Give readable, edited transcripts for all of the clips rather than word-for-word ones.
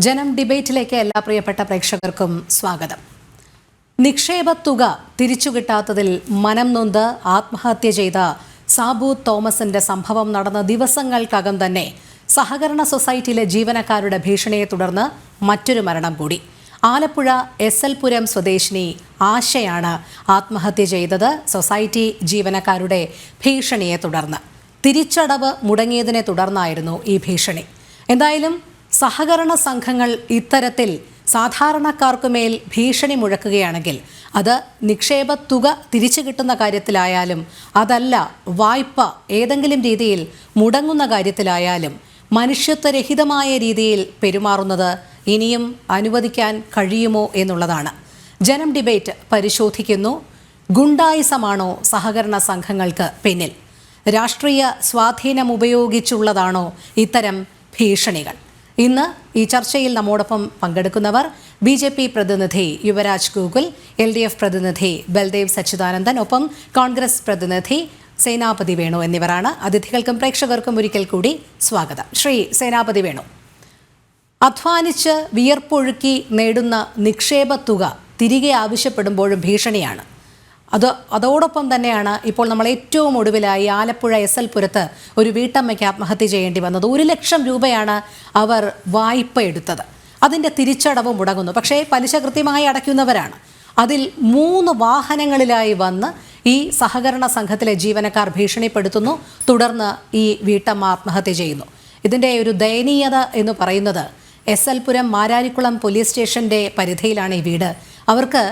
ജനം ഡിബേറ്റിലേക്ക് എല്ലാ പ്രിയപ്പെട്ട പ്രേക്ഷകർക്കും സ്വാഗതം. നിക്ഷേപത്തുക തിരിച്ചു കിട്ടാത്തതിൽ മനം നൊന്ത് ആത്മഹത്യ ചെയ്ത സാബു തോമസിന്റെ സംഭവം നടന്ന ദിവസങ്ങൾക്കകം തന്നെ സഹകരണ സൊസൈറ്റിയിലെ ജീവനക്കാരുടെ ഭീഷണിയെ തുടർന്ന് മറ്റൊരു മരണം കൂടി. ആലപ്പുഴ SL പുരം സ്വദേശിനി ആശയാണ് ആത്മഹത്യ ചെയ്തത്. സൊസൈറ്റി ജീവനക്കാരുടെ ഭീഷണിയെ തുടർന്ന് തിരിച്ചടവ് മുടങ്ങിയതിനെ തുടർന്നായിരുന്നു ഈ ഭീഷണി. എന്തായാലും സഹകരണ സംഘങ്ങൾ ഇത്തരത്തിൽ സാധാരണക്കാർക്കുമേൽ ഭീഷണി മുഴക്കുകയാണെങ്കിൽ അത് നിക്ഷേപത്തുക തിരിച്ചു കിട്ടുന്ന കാര്യത്തിലായാലും അതല്ല വായ്പ ഏതെങ്കിലും രീതിയിൽ മുടങ്ങുന്ന കാര്യത്തിലായാലും മനുഷ്യത്വരഹിതമായ രീതിയിൽ പെരുമാറുന്നത് ഇനിയും അനുവദിക്കാൻ കഴിയുമോ എന്നുള്ളതാണ്. ജനം ഡിബേറ്റ് പരിശോധിക്കുന്നു. ഗുണ്ടായിസമാണോ സഹകരണ സംഘങ്ങൾക്ക് പിന്നിൽ? രാഷ്ട്രീയ സ്വാധീനം ഉപയോഗിച്ചുള്ളതാണോ ഇത്തരം ഭീഷണികൾ? ഇന്ന് ഈ ചർച്ചയിൽ നമ്മോടൊപ്പം പങ്കെടുക്കുന്നവർ BJP പ്രതിനിധി യുവരാജ് ഗൂഗുൽ, LDF പ്രതിനിധി ബൽദേവ് സച്ചിദാനന്ദൻ, ഒപ്പം കോൺഗ്രസ് പ്രതിനിധി സേനാപതി വേണു എന്നിവരാണ്. അതിഥികൾക്കും പ്രേക്ഷകർക്കും ഒരിക്കൽ കൂടി സ്വാഗതം. ശ്രീ സേനാപതി വേണു, അധ്വാനിച്ച് വിയർപ്പൊഴുക്കി നേടുന്ന നിക്ഷേപത്തുക തിരികെ ആവശ്യപ്പെടുമ്പോഴും ഭീഷണിയാണ്. അതോടൊപ്പം തന്നെയാണ് ഇപ്പോൾ നമ്മൾ ഏറ്റവും ഒടുവിലായി ആലപ്പുഴ SL പുരത്ത് ഒരു വീട്ടമ്മയ്ക്ക് ആത്മഹത്യ ചെയ്യേണ്ടി വന്നത്. 1 ലക്ഷം രൂപയാണ് അവർ വായ്പ എടുത്തത്. അതിൻ്റെ തിരിച്ചടവ് മുടങ്ങുന്നു. പക്ഷേ പലിശ കൃത്യമായി അടയ്ക്കുന്നവരാണ്. അതിൽ 3 വാഹനങ്ങളിലായി വന്ന് ഈ സഹകരണ സംഘത്തിലെ ജീവനക്കാർ ഭീഷണിപ്പെടുത്തുന്നു. തുടർന്ന് ഈ വീട്ടമ്മ ആത്മഹത്യ ചെയ്യുന്നു. ഇതിൻ്റെ ഒരു ദയനീയത എന്ന് പറയുന്നത് SL പുരം മാരാരിക്കുളം പോലീസ് സ്റ്റേഷൻ്റെ പരിധിയിലാണ് ഈ വീട്. അവർക്ക്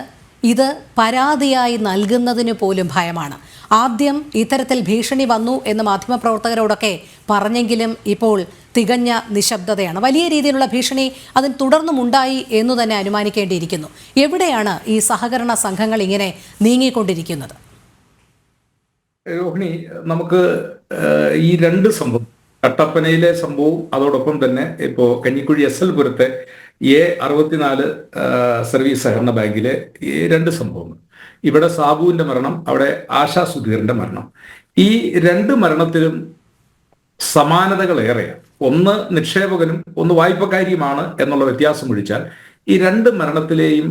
ഇത് പരാതിയായി നൽകുന്നതിന് പോലും ഭയമാണ്. ആദ്യം ഇത്തരത്തിൽ ഭീഷണി വന്നു എന്ന് മാധ്യമപ്രവർത്തകരോടൊക്കെ പറഞ്ഞെങ്കിലും ഇപ്പോൾ തികഞ്ഞ നിശബ്ദതയാണ്. വലിയ രീതിയിലുള്ള ഭീഷണി അതിന് തുടർന്നുമുണ്ടായി എന്നു തന്നെ അനുമാനിക്കേണ്ടിയിരിക്കുന്നു. എവിടെയാണ് ഈ സഹകരണ സംഘങ്ങൾ ഇങ്ങനെ നീങ്ങിക്കൊണ്ടിരിക്കുന്നത്? രോഹിണി, നമുക്ക് ഈ 2 സംഭവം, കട്ടപ്പനയിലെ സംഭവവും അതോടൊപ്പം തന്നെ ഇപ്പോൾ കഞ്ഞിക്കുഴി SL പുരത്തെ A64 സർവീസ് സഹകരണ ബാങ്കിലെ ഈ 2 സംഭവങ്ങൾ, ഇവിടെ സാബുവിന്റെ മരണം, അവിടെ ആശാ സുധീറിന്റെ മരണം, ഈ 2 മരണത്തിലും സമാനതകൾ ഏറെയാണ്. ഒന്ന് നിക്ഷേപകനും ഒന്ന് വായ്പക്കാരിയുമാണ് എന്നുള്ള വ്യത്യാസം ഒഴിച്ചാൽ ഈ 2 മരണത്തിലെയും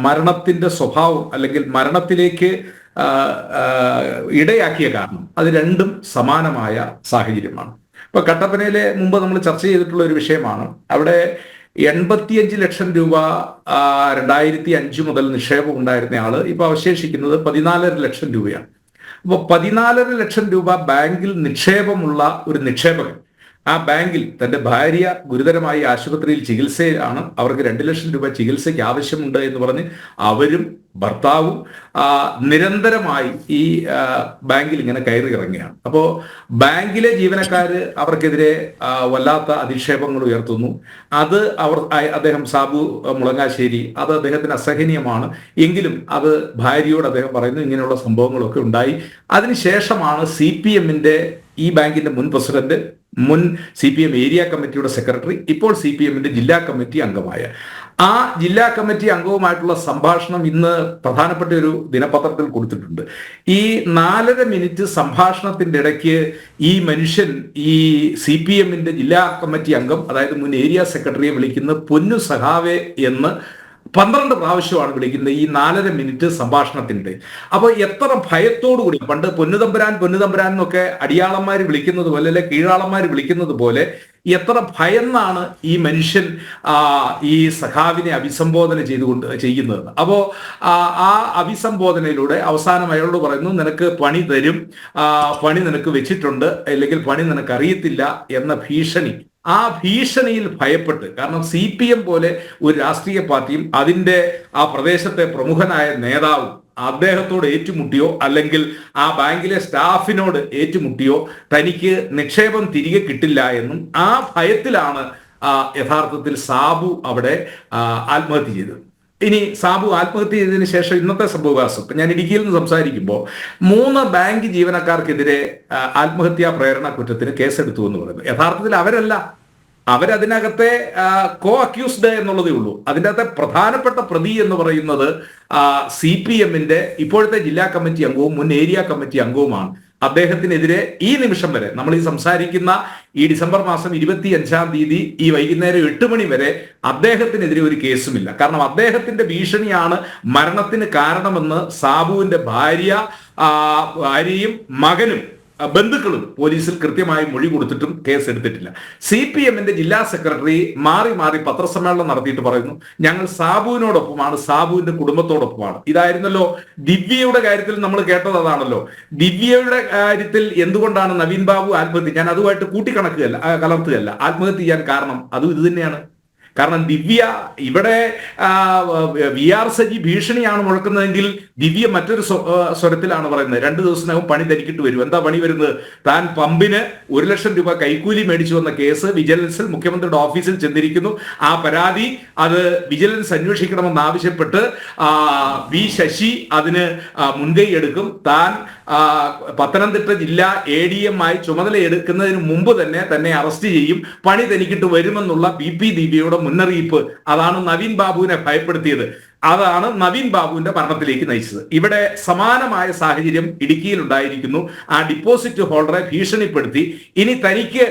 മരണത്തിന്റെ സ്വഭാവം അല്ലെങ്കിൽ മരണത്തിലേക്ക് ഇടയാക്കിയ കാരണം അത് രണ്ടും സമാനമായ സാഹചര്യമാണ്. ഇപ്പൊ കട്ടപ്പനയിലെ മുമ്പ് നമ്മൾ ചർച്ച ചെയ്തിട്ടുള്ള ഒരു വിഷയമാണ്. അവിടെ 85 ലക്ഷം രൂപ 2005 മുതൽ നിക്ഷേപം ഉണ്ടായിരുന്ന ആള് ഇപ്പൊ അവശേഷിക്കുന്നത് 14.5 ലക്ഷം രൂപയാണ്. അപ്പോൾ 14.5 ലക്ഷം രൂപ ബാങ്കിൽ നിക്ഷേപമുള്ള ഒരു നിക്ഷേപകൻ ആ ബാങ്കിൽ തന്റെ ഭാര്യ ഗുരുതരമായി ആശുപത്രിയിൽ ചികിത്സയിലാണ്, അവർക്ക് 2 ലക്ഷം രൂപ ചികിത്സയ്ക്ക് ആവശ്യമുണ്ട് എന്ന് പറഞ്ഞ് അവരും ഭർത്താവും നിരന്തരമായി ഈ ബാങ്കിൽ ഇങ്ങനെ കയറി ഇറങ്ങുകയാണ്. അപ്പോൾ ബാങ്കിലെ ജീവനക്കാര് അവർക്കെതിരെ വല്ലാത്ത അധിക്ഷേപങ്ങൾ ഉയർത്തുന്നു. അത് അദ്ദേഹം സാബു മുളങ്ങാശ്ശേരി, അത് അദ്ദേഹത്തിന് അസഹനീയമാണ്. എങ്കിലും അത് ഭാര്യയോട് അദ്ദേഹം പറയുന്നു ഇങ്ങനെയുള്ള സംഭവങ്ങളൊക്കെ ഉണ്ടായി. അതിനുശേഷമാണ് CPMന്റെ ഈ ബാങ്കിന്റെ മുൻ പ്രസിഡന്റ്, മുൻ CPM ഏരിയ കമ്മിറ്റിയുടെ സെക്രട്ടറി, ഇപ്പോൾ CPMന്റെ ജില്ലാ കമ്മിറ്റി അംഗമായ ആ ജില്ലാ കമ്മിറ്റി അംഗവുമായിട്ടുള്ള സംഭാഷണം ഇന്ന് പ്രധാനപ്പെട്ട ഒരു ദിനപത്രത്തിൽ കൊടുത്തിട്ടുണ്ട്. ഈ 4.5 മിനിറ്റ് സംഭാഷണത്തിന്റെ ഇടയ്ക്ക് ഈ മനുഷ്യൻ ഈ CPMന്റെ ജില്ലാ കമ്മിറ്റി അംഗം, അതായത് മുൻ ഏരിയ സെക്രട്ടറിയെ വിളിക്കുന്ന പൊന്നു സഖാവേ എന്ന് 12 പ്രാവശ്യമാണ് വിളിക്കുന്നത് ഈ 4.5 മിനിറ്റ് സംഭാഷണത്തിൻ്റെ. അപ്പോൾ എത്ര ഭയത്തോടുകൂടി, പണ്ട് പൊന്നുതമ്പുരാൻ പൊന്നുതമ്പുരാൻ എന്നൊക്കെ അടിയാളന്മാർ വിളിക്കുന്നത് പോലെ, അല്ലെ കീഴാളന്മാർ വിളിക്കുന്നത് പോലെ എത്ര ഭയന്നാണ് ഈ മനുഷ്യൻ ഈ സഖാവിനെ അഭിസംബോധന ചെയ്യുന്നത്. അപ്പോൾ ആ അഭിസംബോധനയിലൂടെ അവസാനം അയാളോട് പറയുന്നു നിനക്ക് പണി തരും, പണി നിനക്ക് വെച്ചിട്ടുണ്ട്, അല്ലെങ്കിൽ പണി നിനക്ക് അറിയത്തില്ല എന്ന ഭീഷണി. ആ ഭീഷണിയിൽ ഭയപ്പെട്ട്, കാരണം CPM പോലെ ഒരു രാഷ്ട്രീയ പാർട്ടിയും അതിൻ്റെ ആ പ്രദേശത്തെ പ്രമുഖനായ നേതാവും അദ്ദേഹത്തോട് ഏറ്റുമുട്ടിയോ അല്ലെങ്കിൽ ആ ബാങ്കിലെ സ്റ്റാഫിനോട് ഏറ്റുമുട്ടിയോ തനിക്ക് നിക്ഷേപം തിരികെ കിട്ടില്ല എന്നും ആ ഭയത്തിലാണ് യഥാർത്ഥത്തിൽ സാബു അവിടെ ആത്മഹത്യ ചെയ്തത്. ഇനി സാബു ആത്മഹത്യ ചെയ്തതിന് ശേഷം ഇന്നത്തെ സംഭവവികാസം, ഞാൻ ഇടുക്കിയിൽ നിന്ന് സംസാരിക്കുമ്പോൾ 3 ബാങ്ക് ജീവനക്കാർക്കെതിരെ ആത്മഹത്യാ പ്രേരണ കുറ്റത്തിന് കേസെടുത്തു എന്ന് പറയുന്നത് യഥാർത്ഥത്തിൽ അവരതിനകത്തെ കോ അക്യൂസ്ഡ് എന്നുള്ളതേ ഉള്ളൂ. അതിൻ്റെ അകത്തെ പ്രധാനപ്പെട്ട പ്രതി എന്ന് പറയുന്നത് CPMന്റെ ഇപ്പോഴത്തെ ജില്ലാ കമ്മിറ്റി അംഗവും മുൻ ഏരിയ കമ്മിറ്റി അംഗവുമാണ്. അദ്ദേഹത്തിനെതിരെ ഈ നിമിഷം വരെ നമ്മൾ ഈ സംസാരിക്കുന്ന ഈ ഡിസംബർ മാസം 25 ഈ വൈകുന്നേരം 8 മണി വരെ അദ്ദേഹത്തിനെതിരെ ഒരു കേസുമില്ല. കാരണം അദ്ദേഹത്തിന്റെ ഭീഷണിയാണ് മരണത്തിന് കാരണമെന്ന് സാബുവിന്റെ ഭാര്യയും മകനും ബന്ധുക്കളും പോലീസിൽ കൃത്യമായി മൊഴി കൊടുത്തിട്ടും കേസ് എടുത്തിട്ടില്ല. CPM-ന്റെ ജില്ലാ സെക്രട്ടറി മാറി മാറി പത്രസമ്മേളനം നടത്തിയിട്ട് പറയുന്നു, ഞങ്ങൾ സാബുവിനോടൊപ്പമാണ്, സാബുവിന്റെ കുടുംബത്തോടൊപ്പമാണ്. ഇതായിരുന്നല്ലോ ദിവ്യയുടെ കാര്യത്തിൽ നമ്മൾ കേട്ടത്. അതാണല്ലോ ദിവ്യയുടെ കാര്യത്തിൽ എന്തുകൊണ്ടാണ് നവീൻ ബാബു ആത്മഹത്യ, ഞാൻ അതുമായിട്ട് കലർത്തുകയല്ല, ആത്മഹത്യ ചെയ്യാൻ കാരണം അതും ഇത് തന്നെയാണ്. കാരണം ദിവ്യ ഇവിടെ VR സജി ഭീഷണിയാണ് മുഴക്കുന്നതെങ്കിൽ ദിവ്യ മറ്റൊരു സ്വരത്തിലാണ് പറയുന്നത്, 2 ദിവസത്തിനകം പണി തനിക്കിട്ട് വരും. എന്താ പണി വരുന്നത്? താൻ പമ്പിന് 1 ലക്ഷം രൂപ കൈക്കൂലി മേടിച്ചു വന്ന കേസ് വിജിലൻസിൽ മുഖ്യമന്ത്രിയുടെ ഓഫീസിൽ ചെന്നിരിക്കുന്നു. ആ പരാതി അത് വിജിലൻസ് അന്വേഷിക്കണമെന്ന് ആവശ്യപ്പെട്ട് വി ശശി അതിന് മുൻകൈ എടുക്കും. താൻ പത്തനംതിട്ട ജില്ലാ ADM ആയി ചുമതല എടുക്കുന്നതിന് മുമ്പ് തന്നെ അറസ്റ്റ് ചെയ്യും, പണി തനിക്കിട്ട് വരുമെന്നുള്ള BP ദിവ്യയുടെ മുന്നറിയിപ്പ് അതാണ് നവീൻ ബാബുവിനെ ഭയപ്പെടുത്തിയത്. അതാണ് നവീൻ ബാബുവിന്റെ മരണത്തിലേക്ക് നയിച്ചത്. ഇവിടെ സമാനമായ സാഹചര്യം ഇടുക്കിയിൽ ഉണ്ടായിരിക്കുന്നു. ആ ഡിപ്പോസിറ്റ് ഹോൾഡറെ ഭീഷണിപ്പെടുത്തി ഇനി തനിക്ക്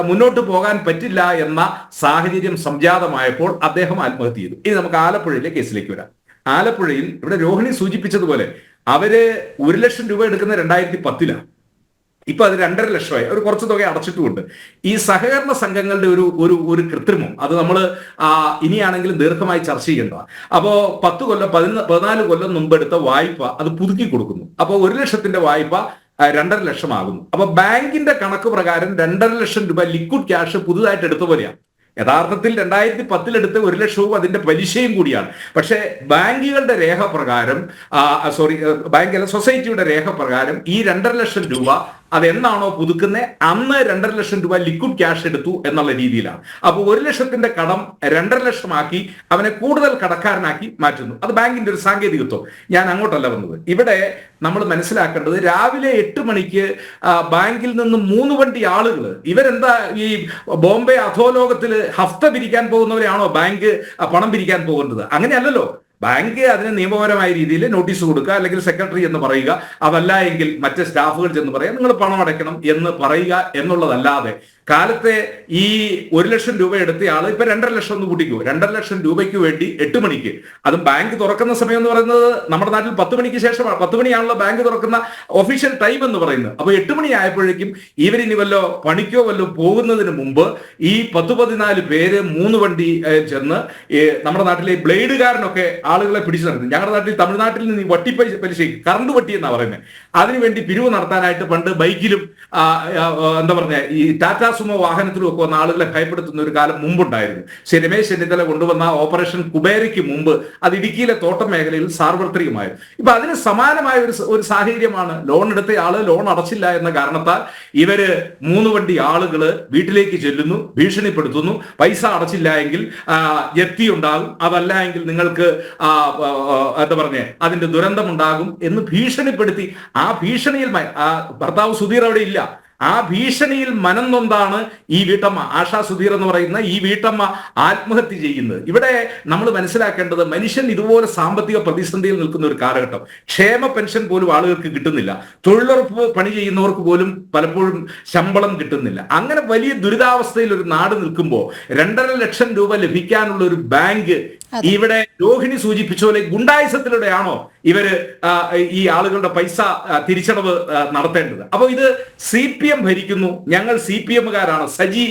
മുന്നോട്ട് പോകാൻ പറ്റില്ല എന്ന സാഹചര്യം സംജാതമായപ്പോൾ അദ്ദേഹം ആത്മഹത്യ ചെയ്തു. ഇനി നമുക്ക് ആലപ്പുഴയിലെ കേസിലേക്ക് വരാം. ആലപ്പുഴയിൽ ഇവിടെ രോഹിണി സൂചിപ്പിച്ചതുപോലെ അവര് 1 ലക്ഷം രൂപ എടുക്കുന്ന 2010-ലാണ്. ഇപ്പൊ അത് 2.5 ലക്ഷമായി. ഒരു കുറച്ച് തുക അടച്ചിട്ടുമുണ്ട്. ഈ സഹകരണ സംഘങ്ങളുടെ ഒരു കൃത്രിമം അത് നമ്മൾ ഇനിയാണെങ്കിലും ദീർഘമായി ചർച്ച ചെയ്യേണ്ടതാണ്. അപ്പോ 10 കൊല്ലം 14 കൊല്ലം മുമ്പെടുത്ത വായ്പ അത് പുതുക്കി കൊടുക്കുന്നു. അപ്പോൾ 1 ലക്ഷത്തിന്റെ വായ്പ 2.5 ലക്ഷമാകുന്നു. അപ്പൊ ബാങ്കിന്റെ കണക്ക് പ്രകാരം 2.5 ലക്ഷം രൂപ ലിക്വിഡ് ക്യാഷ് പുതുതായിട്ട് എടുത്ത പോലെയാണ്. യഥാർത്ഥത്തിൽ 2010 എടുത്ത 1 ലക്ഷവും അതിന്റെ പലിശയും കൂടിയാണ്. പക്ഷേ ബാങ്കുകളുടെ രേഖ പ്രകാരം സൊസൈറ്റിയുടെ രേഖ പ്രകാരം ഈ 2.5 ലക്ഷം രൂപ അതെന്നാണോ പുതുക്കുന്നത് അന്ന് 2.5 ലക്ഷം രൂപ ലിക്വിഡ് ക്യാഷ് എടുത്തു എന്നുള്ള രീതിയിലാണ്. അപ്പോൾ 1 ലക്ഷത്തിന്റെ കടം 2.5 ലക്ഷമാക്കി അവനെ കൂടുതൽ കടക്കാരനാക്കി മാറ്റുന്നു. അത് ബാങ്കിന്റെ ഒരു സാങ്കേതികത്വം. ഞാൻ അങ്ങോട്ടല്ല വന്നത്. ഇവിടെ നമ്മൾ മനസ്സിലാക്കേണ്ടത് രാവിലെ 8 മണിക്ക് ബാങ്കിൽ നിന്ന് 3 വണ്ടി ആളുകൾ ഇവരെന്താ ഈ ബോംബെ അധോലോകത്തിൽ ഹഫ്ത പിരിക്കാൻ പോകുന്നവരെയാണോ ബാങ്ക് പണം പിരിക്കാൻ പോകുന്നത്? അങ്ങനെയല്ലല്ലോ. ബാങ്ക് അതിന് നിയമപരമായ രീതിയിൽ നോട്ടീസ് കൊടുക്കുക, അല്ലെങ്കിൽ സെക്രട്ടറി എന്ന് പറയുക, അതല്ല എങ്കിൽ മറ്റ് സ്റ്റാഫുകൾ ചെന്ന് പറയുക നിങ്ങൾ പണം അടയ്ക്കണം എന്ന് പറയുക എന്നുള്ളതല്ലാതെ കാലത്തെ ഈ 1 ലക്ഷം രൂപ എടുത്തയാൾ ഇപ്പൊ 2.5 ലക്ഷം ഒന്ന് കൂട്ടിക്കോ. 2.5 ലക്ഷം രൂപയ്ക്ക് വേണ്ടി 8 മണിക്ക്, അതും ബാങ്ക് തുറക്കുന്ന സമയം എന്ന് പറയുന്നത് നമ്മുടെ നാട്ടിൽ 10 മണിക്ക് ശേഷമാണ്. 10 മണിയാണല്ലോ ബാങ്ക് തുറക്കുന്ന ഒഫീഷ്യൽ ടൈം എന്ന് പറയുന്നത്. അപ്പൊ 8 മണി ആയപ്പോഴേക്കും ഇവരിനി വല്ലോ പണിക്കോ വല്ലോ പോകുന്നതിന് മുമ്പ് ഈ 10-14 പേര് 3 വണ്ടി ചെന്ന് നമ്മുടെ നാട്ടിലെ ബ്ലേഡുകാരനൊക്കെ ആളുകളെ പിടിച്ചു നടത്തും. ഞങ്ങളുടെ നാട്ടിൽ തമിഴ്നാട്ടിൽ നിന്ന് ഈ വട്ടി പലിശ കറണ്ട് വട്ടി എന്നാ പറയുന്നത്. അതിനുവേണ്ടി പിരിവ് നടത്താനായിട്ട് പണ്ട് ബൈക്കിലും എന്താ പറഞ്ഞ ഈ ടാറ്റ സുമോ വാഹനത്തിലും ഒക്കെ വന്ന ആളുകളെ ഭയപ്പെടുത്തുന്ന ഒരു കാലം മുമ്പുണ്ടായിരുന്നു. രമേശ് ചെന്നിത്തല കൊണ്ടുവന്ന ഓപ്പറേഷൻ കുബേരയ്ക്ക് മുമ്പ് അത് ഇടുക്കിയിലെ തോട്ടം മേഖലയിൽ സാർവത്രികമായിരുന്നു. ഇപ്പൊ അതിന് സമാനമായ ഒരു സാഹചര്യമാണ്. ലോൺ എടുത്ത ആള് ലോൺ അടച്ചില്ല എന്ന കാരണത്താൽ ഇവര് 3 വണ്ടി ആളുകള് വീട്ടിലേക്ക് ചെല്ലുന്നു, ഭീഷണിപ്പെടുത്തുന്നു. പൈസ അടച്ചില്ല എങ്കിൽ ജപ്തി ഉണ്ടാകും, അതല്ല എങ്കിൽ നിങ്ങൾക്ക് എന്താ പറഞ്ഞേ അതിന്റെ ദുരന്തം ഉണ്ടാകും എന്ന് ഭീഷണിപ്പെടുത്തി. ആ ഭീഷണിയിൽ ഭർത്താവ് സുധീർ അവിടെ ഇല്ല. ആ ഭീഷണിയിൽ മനം നൊന്താണ് ഈ വീട്ടമ്മ ആശാ സുധീർ എന്ന് പറയുന്ന ഈ വീട്ടമ്മ ആത്മഹത്യ ചെയ്യുന്നത്. ഇവിടെ നമ്മൾ മനസ്സിലാക്കേണ്ടത് മനുഷ്യൻ ഇതുപോലെ സാമ്പത്തിക പ്രതിസന്ധിയിൽ നിൽക്കുന്ന ഒരു കാലഘട്ടം. ക്ഷേമ പെൻഷൻ പോലും ആളുകൾക്ക് കിട്ടുന്നില്ല. തൊഴിലുറപ്പ് പണി ചെയ്യുന്നവർക്ക് പോലും പലപ്പോഴും ശമ്പളം കിട്ടുന്നില്ല. അങ്ങനെ വലിയ ദുരിതാവസ്ഥയിൽ ഒരു നാട് നിൽക്കുമ്പോൾ 2.5 ലക്ഷം രൂപ ലഭിക്കാനുള്ള ഒരു ബാങ്ക് ഇവിടെ രോഹിണി സൂചിപ്പിച്ച പോലെ ഗുണ്ടായുസത്തിലൂടെയാണോ ഇവര് ഈ ആളുകളുടെ പൈസ തിരിച്ചടവ് നടത്തേണ്ടത്? അപ്പൊ ഇത് CPM ഭരിക്കുന്നു, ഞങ്ങൾ CPM-കാരാണ്. സജി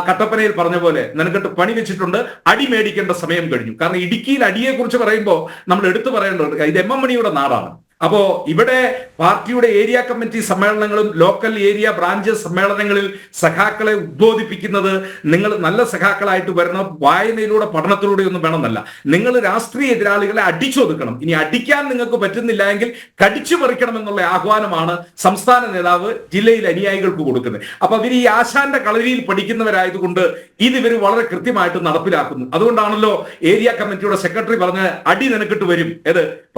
കട്ടപ്പനയിൽ പറഞ്ഞ പോലെ നിനക്കിട്ട് പണി വെച്ചിട്ടുണ്ട്, അടി മേടിക്കേണ്ട സമയം കഴിഞ്ഞു. കാരണം ഇടുക്കിയിൽ അടിയെ കുറിച്ച് പറയുമ്പോൾ നമ്മൾ എടുത്തു പറയേണ്ടത് ഇത് MM മണിയുടെ നാടാണ്. അപ്പോ ഇവിടെ പാർട്ടിയുടെ ഏരിയ കമ്മിറ്റി സമ്മേളനങ്ങളും ലോക്കൽ ഏരിയ ബ്രാഞ്ച് സമ്മേളനങ്ങളിൽ സഖാക്കളെ ഉദ്ബോധിപ്പിക്കുന്നത് നിങ്ങൾ നല്ല സഖാക്കളായിട്ട് വരണം, വായനയിലൂടെ പഠനത്തിലൂടെ ഒന്നും വേണമെന്നല്ല. നിങ്ങൾ രാഷ്ട്രീയ എതിരാളികളെ അടിച്ചൊതുക്കണം. ഇനി അടിക്കാൻ നിങ്ങൾക്ക് പറ്റുന്നില്ല എങ്കിൽ കടിച്ചു പറിക്കണം എന്നുള്ള ആഹ്വാനമാണ് സംസ്ഥാന നേതാവ് ജില്ലയിൽ അനുയായികൾക്ക് കൊടുക്കുന്നത്. അപ്പൊ ഇവർ ഈ ആശാന്റെ കളരിയിൽ പഠിക്കുന്നവരായതുകൊണ്ട് ഇത് ഇവർ വളരെ കൃത്യമായിട്ട് നടപ്പിലാക്കുന്നു. അതുകൊണ്ടാണല്ലോ ഏരിയ കമ്മിറ്റിയുടെ സെക്രട്ടറി പറഞ്ഞ അടി നിനക്കിട്ട് വരും.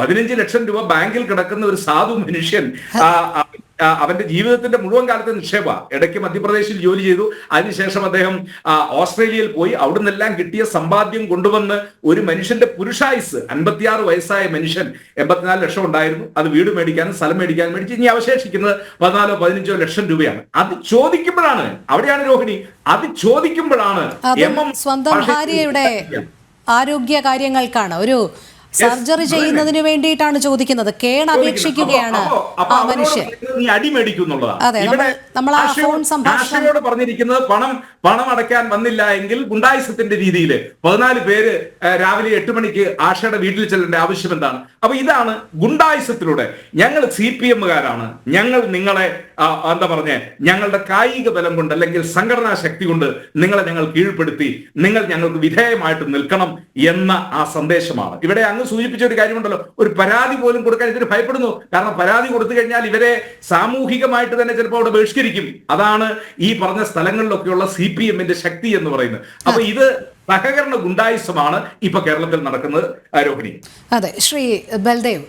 15 ലക്ഷം രൂപ ബാങ്കിൽ കിടക്കുന്ന ഒരു സാധു മനുഷ്യൻ അവന്റെ ജീവിതത്തിന്റെ മുഴുവൻ കാലത്തെ നിക്ഷേപ. ഇടയ്ക്ക് മധ്യപ്രദേശിൽ ജോലി ചെയ്തു, അതിനുശേഷം അദ്ദേഹം ഓസ്ട്രേലിയയിൽ പോയി. അവിടുന്നെല്ലാം കിട്ടിയ സമ്പാദ്യം കൊണ്ടുവന്ന് ഒരു മനുഷ്യന്റെ പുരുഷായുസ്, 56 വയസ്സായ മനുഷ്യൻ 84 ലക്ഷം ഉണ്ടായിരുന്നു, അത് വീട് മേടിക്കാനും സ്ഥലം മേടിക്കാനും മേടിച്ച് ഇനി അവശേഷിക്കുന്നത് 14-15 ലക്ഷം രൂപയാണ്. അത് ചോദിക്കുമ്പോഴാണ്, അവിടെയാണ് രോഹിണി, അത് ചോദിക്കുമ്പോഴാണ് സ്വന്തം ഭാര്യയുടെ ആരോഗ്യ കാര്യങ്ങൾക്കാണ്, ഒരു സർജറി ചെയ്യുന്നതിന് വേണ്ടിയിട്ടാണ് ചോദിക്കുന്നത്. അപേക്ഷിക്കുകയാണ് ആ മനുഷ്യൻ. നീ അടി മേടിക്കുന്നുള്ളതാണ്. അതെ, നമ്മൾ ആ ഫോൺ സംഭാഷണത്തോട് പറഞ്ഞിരിക്കുന്നത് പണം അടയ്ക്കാൻ വന്നില്ല എങ്കിൽ ഗുണ്ടായുസത്തിന്റെ രീതിയിൽ 14 പേര് രാവിലെ 8 മണിക്ക് ആഷയുടെ വീട്ടിൽ ചെല്ലേണ്ട ആവശ്യം എന്താണ്? അപ്പൊ ഇതാണ് ഗുണ്ടായുസത്തിലൂടെ. ഞങ്ങൾ CPM-കാരാണ്, ഞങ്ങൾ നിങ്ങളെ എന്താ പറഞ്ഞേ, ഞങ്ങളുടെ കായിക ബലം കൊണ്ട് അല്ലെങ്കിൽ സംഘടനാ ശക്തി കൊണ്ട് നിങ്ങളെ ഞങ്ങൾ കീഴ്പ്പെടുത്തി, നിങ്ങൾ ഞങ്ങൾക്ക് വിധേയമായിട്ട് നിൽക്കണം എന്ന ആ സന്ദേശമാണ്. ഇവിടെ അങ്ങ് സൂചിപ്പിച്ച ഒരു കാര്യമുണ്ടല്ലോ, ഒരു പരാതി പോലും കൊടുക്കാൻ ഇവർ ഭയപ്പെടുന്നു. കാരണം പരാതി കൊടുത്തു കഴിഞ്ഞാൽ ഇവരെ സാമൂഹികമായിട്ട് തന്നെ ചിലപ്പോൾ അവിടെ ബഹിഷ്കരിക്കും. അതാണ് ഈ പറഞ്ഞ സ്ഥലങ്ങളിലൊക്കെയുള്ള CPM-ന്റെ ശക്തി എന്ന് പറയുന്നത്. അപ്പൊ ഇത് സഹകരണ ഗുണ്ടായുസമാണ് ഇപ്പൊ കേരളത്തിൽ നടക്കുന്നത്, രോഹിണി. അതെ, ശ്രീ ബൽദേവ്,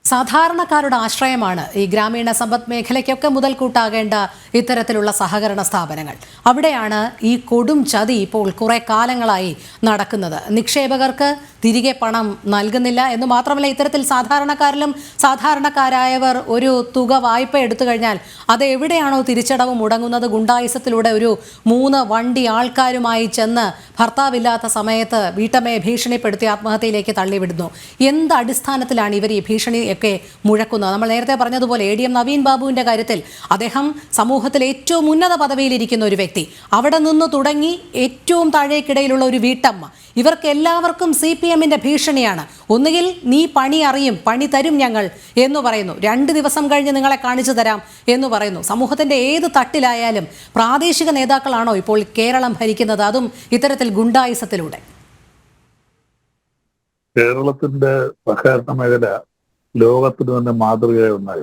സാധാരണക്കാരുടെ ആശ്രയമാണ് ഈ ഗ്രാമീണ സമ്പദ് മേഖലയ്ക്കൊക്കെ മുതൽക്കൂട്ടാകേണ്ട ഇത്തരത്തിലുള്ള സഹകരണ സ്ഥാപനങ്ങൾ. അവിടെയാണ് ഈ കൊടും ചതി ഇപ്പോൾ കുറെ കാലങ്ങളായി നടക്കുന്നത്. നിക്ഷേപകർക്ക് തിരികെ പണം നൽകുന്നില്ല എന്ന് മാത്രമല്ല, ഇത്തരത്തിൽ സാധാരണക്കാരായവർ ഒരു തുക വായ്പ എടുത്തു കഴിഞ്ഞാൽ അത് എവിടെയാണോ തിരിച്ചടവ് മുടങ്ങുന്നത്, ഗുണ്ടായുസത്തിലൂടെ ഒരു 3 വണ്ടി ആൾക്കാരുമായി ചെന്ന് ഭർത്താവില്ലാത്ത സമയത്ത് വീട്ടമ്മയെ ഭീഷണിപ്പെടുത്തി ആത്മഹത്യയിലേക്ക് തള്ളിവിടുന്നു. എന്ത് അടിസ്ഥാനത്തിലാണ് ഇവർ ഈ ഭീഷണി ഒക്കെ മുഴക്കുന്നത്? നമ്മൾ നേരത്തെ പറഞ്ഞതുപോലെ ADM നവീൻ ബാബുവിന്റെ കാര്യത്തിൽ അദ്ദേഹം സമൂഹത്തിൽ ഏറ്റവും ഉന്നത പദവിയിലിരിക്കുന്ന ഒരു വ്യക്തി, അവിടെ നിന്ന് തുടങ്ങി ഏറ്റവും താഴേക്കിടയിലുള്ള ഒരു വീട്ടമ്മ, ഇവർക്ക് എല്ലാവർക്കും CPM-ന്റെ ഭീഷണിയാണ്. ഒന്നുകിൽ നീ പണി അറിയും, പണി തരും ഞങ്ങൾ എന്ന് പറയുന്നു, 2 ദിവസം കഴിഞ്ഞ് നിങ്ങളെ കാണിച്ചു തരാം എന്ന് പറയുന്നു. സമൂഹത്തിന്റെ ഏത് തട്ടിലായാലും പ്രാദേശിക നേതാക്കളാണോ ഇപ്പോൾ കേരളം ഭരിക്കുന്നത്, അതും ഇത്തരത്തിൽ ഗുണ്ടായുസത്തിലൂടെ? കേരളത്തിന്റെ സഹകരണ മേഖല ലോകത്തിന് തന്നെ മാതൃകയായി ഒന്നായി.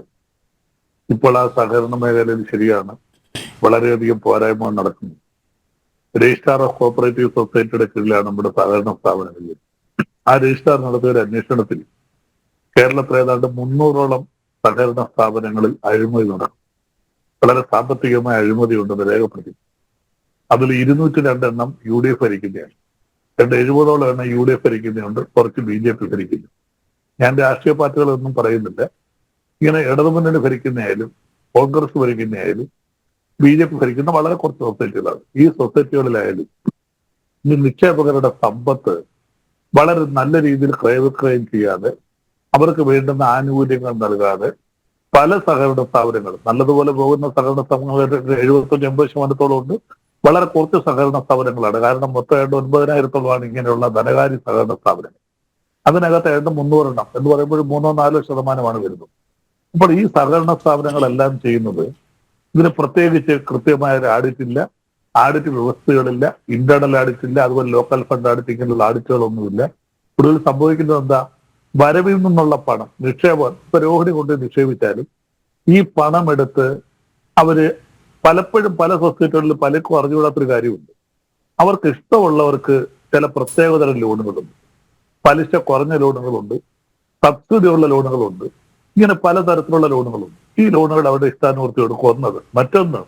ഇപ്പോൾ ആ സഹകരണ മേഖലയിൽ ശരിയാണ് വളരെയധികം പോരായ്മ നടക്കുന്നു. രജിസ്ട്രാർ ഓഫ് കോഓപ്പറേറ്റീവ് സൊസൈറ്റിയുടെ കീഴിലാണ് നമ്മുടെ സഹകരണ സ്ഥാപനങ്ങൾ. ആ രജിസ്ട്രാർ നടത്തിയ ഒരു അന്വേഷണത്തിൽ കേരളത്തിൽ ഏതാണ്ട് 300ഓളം സഹകരണ സ്ഥാപനങ്ങളിൽ അഴിമതി നടക്കും. വളരെ സാമ്പത്തികമായ അഴിമതി ഉണ്ടെന്ന് രേഖപ്പെടുത്തി. അതിൽ 202 എണ്ണം UDF ഭരിക്കുന്നതാണ്, 70ഓളം എണ്ണം UDF ഭരിക്കുന്നുണ്ട്, കുറച്ച് BJP ഭരിക്കുന്നു. ഞാൻ രാഷ്ട്രീയ പാർട്ടികളൊന്നും പറയുന്നില്ല. ഇങ്ങനെ ഇടതുമുന്നണി ഭരിക്കുന്നതായാലും കോൺഗ്രസ് ഭരിക്കുന്നതായാലും BJP ഭരിക്കുന്ന വളരെ കുറച്ച് സൊസൈറ്റികളാണ്. ഈ സൊസൈറ്റികളിലായാലും ഈ നിക്ഷേപകരുടെ സമ്പത്ത് വളരെ നല്ല രീതിയിൽ ക്രയവിക്രയം ചെയ്യാതെ, അവർക്ക് വേണ്ടുന്ന ആനുകൂല്യങ്ങൾ നൽകാതെ പല സഹകരണ സ്ഥാപനങ്ങളും, നല്ലതുപോലെ പോകുന്ന സഹകരണ സ്ഥാപനങ്ങൾ 75-80% ഉണ്ട്. വളരെ കുറച്ച് സഹകരണ സ്ഥാപനങ്ങളാണ്. കാരണം മൊത്തം 9,000-ഓളമാണ് ഇങ്ങനെയുള്ള ധനകാര്യ സഹകരണ സ്ഥാപനങ്ങൾ. അതിനകത്ത് 300 എണ്ണം എന്ന് പറയുമ്പോൾ 3-4% വരുന്നത്. അപ്പോൾ ഈ സഹകരണ സ്ഥാപനങ്ങളെല്ലാം ചെയ്യുന്നത്, ഇതിന് പ്രത്യേകിച്ച് കൃത്യമായ ഒരു ആഡിറ്റില്ല, ആഡിറ്റ് വ്യവസ്ഥകളില്ല, ഇന്റേണൽ ആഡിറ്റ് ഇല്ല, അതുപോലെ ലോക്കൽ ഫണ്ട് ആഡിറ്റ്, ഇങ്ങനെയുള്ള ആഡിറ്റുകളൊന്നുമില്ല. കൂടുതൽ സംഭവിക്കുന്നത് എന്താ, വരവിൽ നിന്നുള്ള പണം നിക്ഷേപം ഇപ്പൊ രോഹിണി കൊണ്ട് നിക്ഷേപിച്ചാലും ഈ പണം എടുത്ത് അവര് പലപ്പോഴും പല സൊസൈറ്റികളിൽ പലർക്കും അറിഞ്ഞുകൂടാത്തൊരു കാര്യമുണ്ട്. അവർക്ക് ഇഷ്ടമുള്ളവർക്ക് ചില പ്രത്യേകതരം ലോണുകളുണ്ട്, പലിശ കുറഞ്ഞ ലോണുകളുണ്ട്, സബ്സിഡി ഉള്ള ലോണുകളുണ്ട്, ഇങ്ങനെ പലതരത്തിലുള്ള ലോണുകളുണ്ട്. ഈ ലോണുകൾ അവരുടെ ഇഷ്ടാനുവൃത്തി കൊടുക്കും. ഒന്നത്. മറ്റൊന്ന്,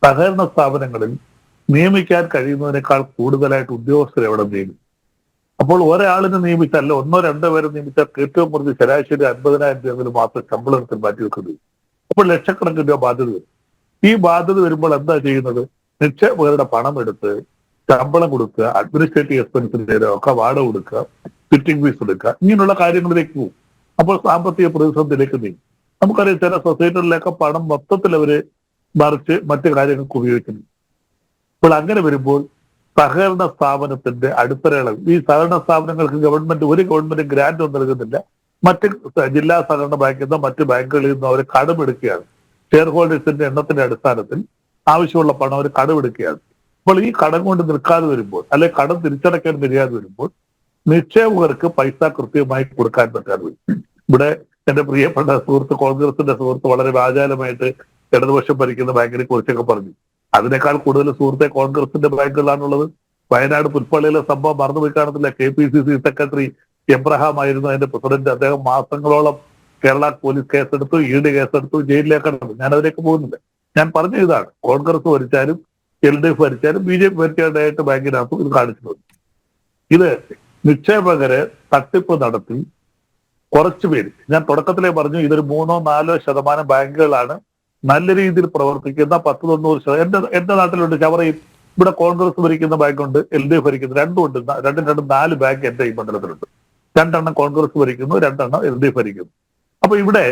സഹകരണ സ്ഥാപനങ്ങളിൽ നിയമിക്കാൻ കഴിയുന്നതിനേക്കാൾ കൂടുതലായിട്ട് ഉദ്യോഗസ്ഥരെ അവിടെ നിയമിക്കും. അപ്പോൾ ഒരാളിനെ നിയമിച്ചല്ല, 1-2 പേരെ നിയമിച്ചാൽ ഏറ്റവും കുറഞ്ഞ് ശരാശരി 50,000 രൂപ മാത്രം ശമ്പളത്തിൽ മാറ്റി വെക്കുന്നത്. അപ്പോൾ ലക്ഷക്കണക്കിന് രൂപ ബാധ്യത വരും. ഈ ബാധ്യത വരുമ്പോൾ എന്താ ചെയ്യുന്നത്, നിക്ഷേപകരുടെ പണം എടുത്ത് ശമ്പളം കൊടുക്കുക, അഡ്മിനിസ്ട്രേറ്റീവ് എക്സ്പെൻസിന്റെ ഒക്കെ വാടക കൊടുക്കുക, ഫിറ്റിംഗ് ഫീസ് എടുക്കുക, ഇങ്ങനെയുള്ള കാര്യങ്ങളിലേക്ക് പോകും. അപ്പോൾ സാമ്പത്തിക പ്രതിസന്ധിയിലേക്ക് നീങ്ങും. നമുക്കറിയാം ചില സൊസൈറ്റികളിലൊക്കെ പണം മൊത്തത്തിൽ അവര് മറിച്ച് മറ്റു കാര്യങ്ങൾക്ക് ഉപയോഗിക്കുന്നു. അപ്പോൾ അങ്ങനെ വരുമ്പോൾ സഹകരണ സ്ഥാപനത്തിന്റെ അടിത്തറകൾ, ഈ സഹകരണ സ്ഥാപനങ്ങൾക്ക് ഗവൺമെന്റ് ഗ്രാന്റ് ഒന്നും നൽകുന്നില്ല. മറ്റ് ജില്ലാ സഹകരണ ബാങ്കിൽ നിന്നോ മറ്റ് ബാങ്കുകളിൽ നിന്നോ അവർ കടമെടുക്കുകയാണ്. ഷെയർ ഹോൾഡേഴ്സിന്റെ എണ്ണത്തിന്റെ അടിസ്ഥാനത്തിൽ ആവശ്യമുള്ള പണം അവർ കടമെടുക്കുകയാണ്. അപ്പോൾ ഈ കടം കൊണ്ട് നിൽക്കാതെ വരുമ്പോൾ, അല്ലെങ്കിൽ കടം തിരിച്ചടയ്ക്കാൻ കഴിയാതെ വരുമ്പോൾ നിക്ഷേപകർക്ക് പൈസ കൃത്യമായി കൊടുക്കാൻ പറ്റാതെ വരും. ഇവിടെ എന്റെ പ്രിയപ്പെട്ട സുഹൃത്ത്, കോൺഗ്രസിന്റെ സുഹൃത്ത്, വളരെ വാചാലമായിട്ട് ഇടതുപക്ഷം ഭരിക്കുന്ന ബാങ്കിനെ കുറിച്ചൊക്കെ പറഞ്ഞു. അതിനേക്കാൾ കൂടുതൽ സുഹൃത്തെ കോൺഗ്രസിന്റെ ബാങ്കുകളാണുള്ളത്. വയനാട് പുൽപ്പള്ളിയിലെ സംഭവം മറന്നുപോയി കാണത്തില്ല. KPCC സെക്രട്ടറി എബ്രഹാം ആയിരുന്നു അതിന്റെ പ്രസിഡന്റ്. അദ്ദേഹം മാസങ്ങളോളം കേരള പോലീസ് കേസെടുത്തു, ED കേസെടുത്തു, ജയിലിലേക്ക് നടന്നു. ഞാൻ അതിലേക്ക് പോകുന്നില്ല. ഞാൻ പറഞ്ഞ ഇതാണ്, കോൺഗ്രസ് ഭരിച്ചാലും LDF ഭരിച്ചാലും BJP ഭരിച്ചാലായിട്ട് ബാങ്കിനകത്തും ഇത് കാണിച്ചിട്ടുണ്ട്. ഇത് നിക്ഷേപകരെ തട്ടിപ്പ് നടത്തി കുറച്ചു പേര്, ഞാൻ തുടക്കത്തിലേ പറഞ്ഞു, ഇതൊരു 3-4% ബാങ്കുകളാണ് നല്ല രീതിയിൽ പ്രവർത്തിക്കുന്ന. 10-90% എന്റെ നാട്ടിലുണ്ട്, ചവറയിൽ. ഇവിടെ കോൺഗ്രസ് ഭരിക്കുന്ന ബാങ്കുണ്ട്, LDF ഭരിക്കുന്ന രണ്ടും 4 ബാങ്ക് എന്റെ ഈ മണ്ഡലത്തിലുണ്ട്. 2 കോൺഗ്രസ് ഭരിക്കുന്നു, 2 LDF ഭരിക്കുന്നു. അപ്പൊ ഇവിടെ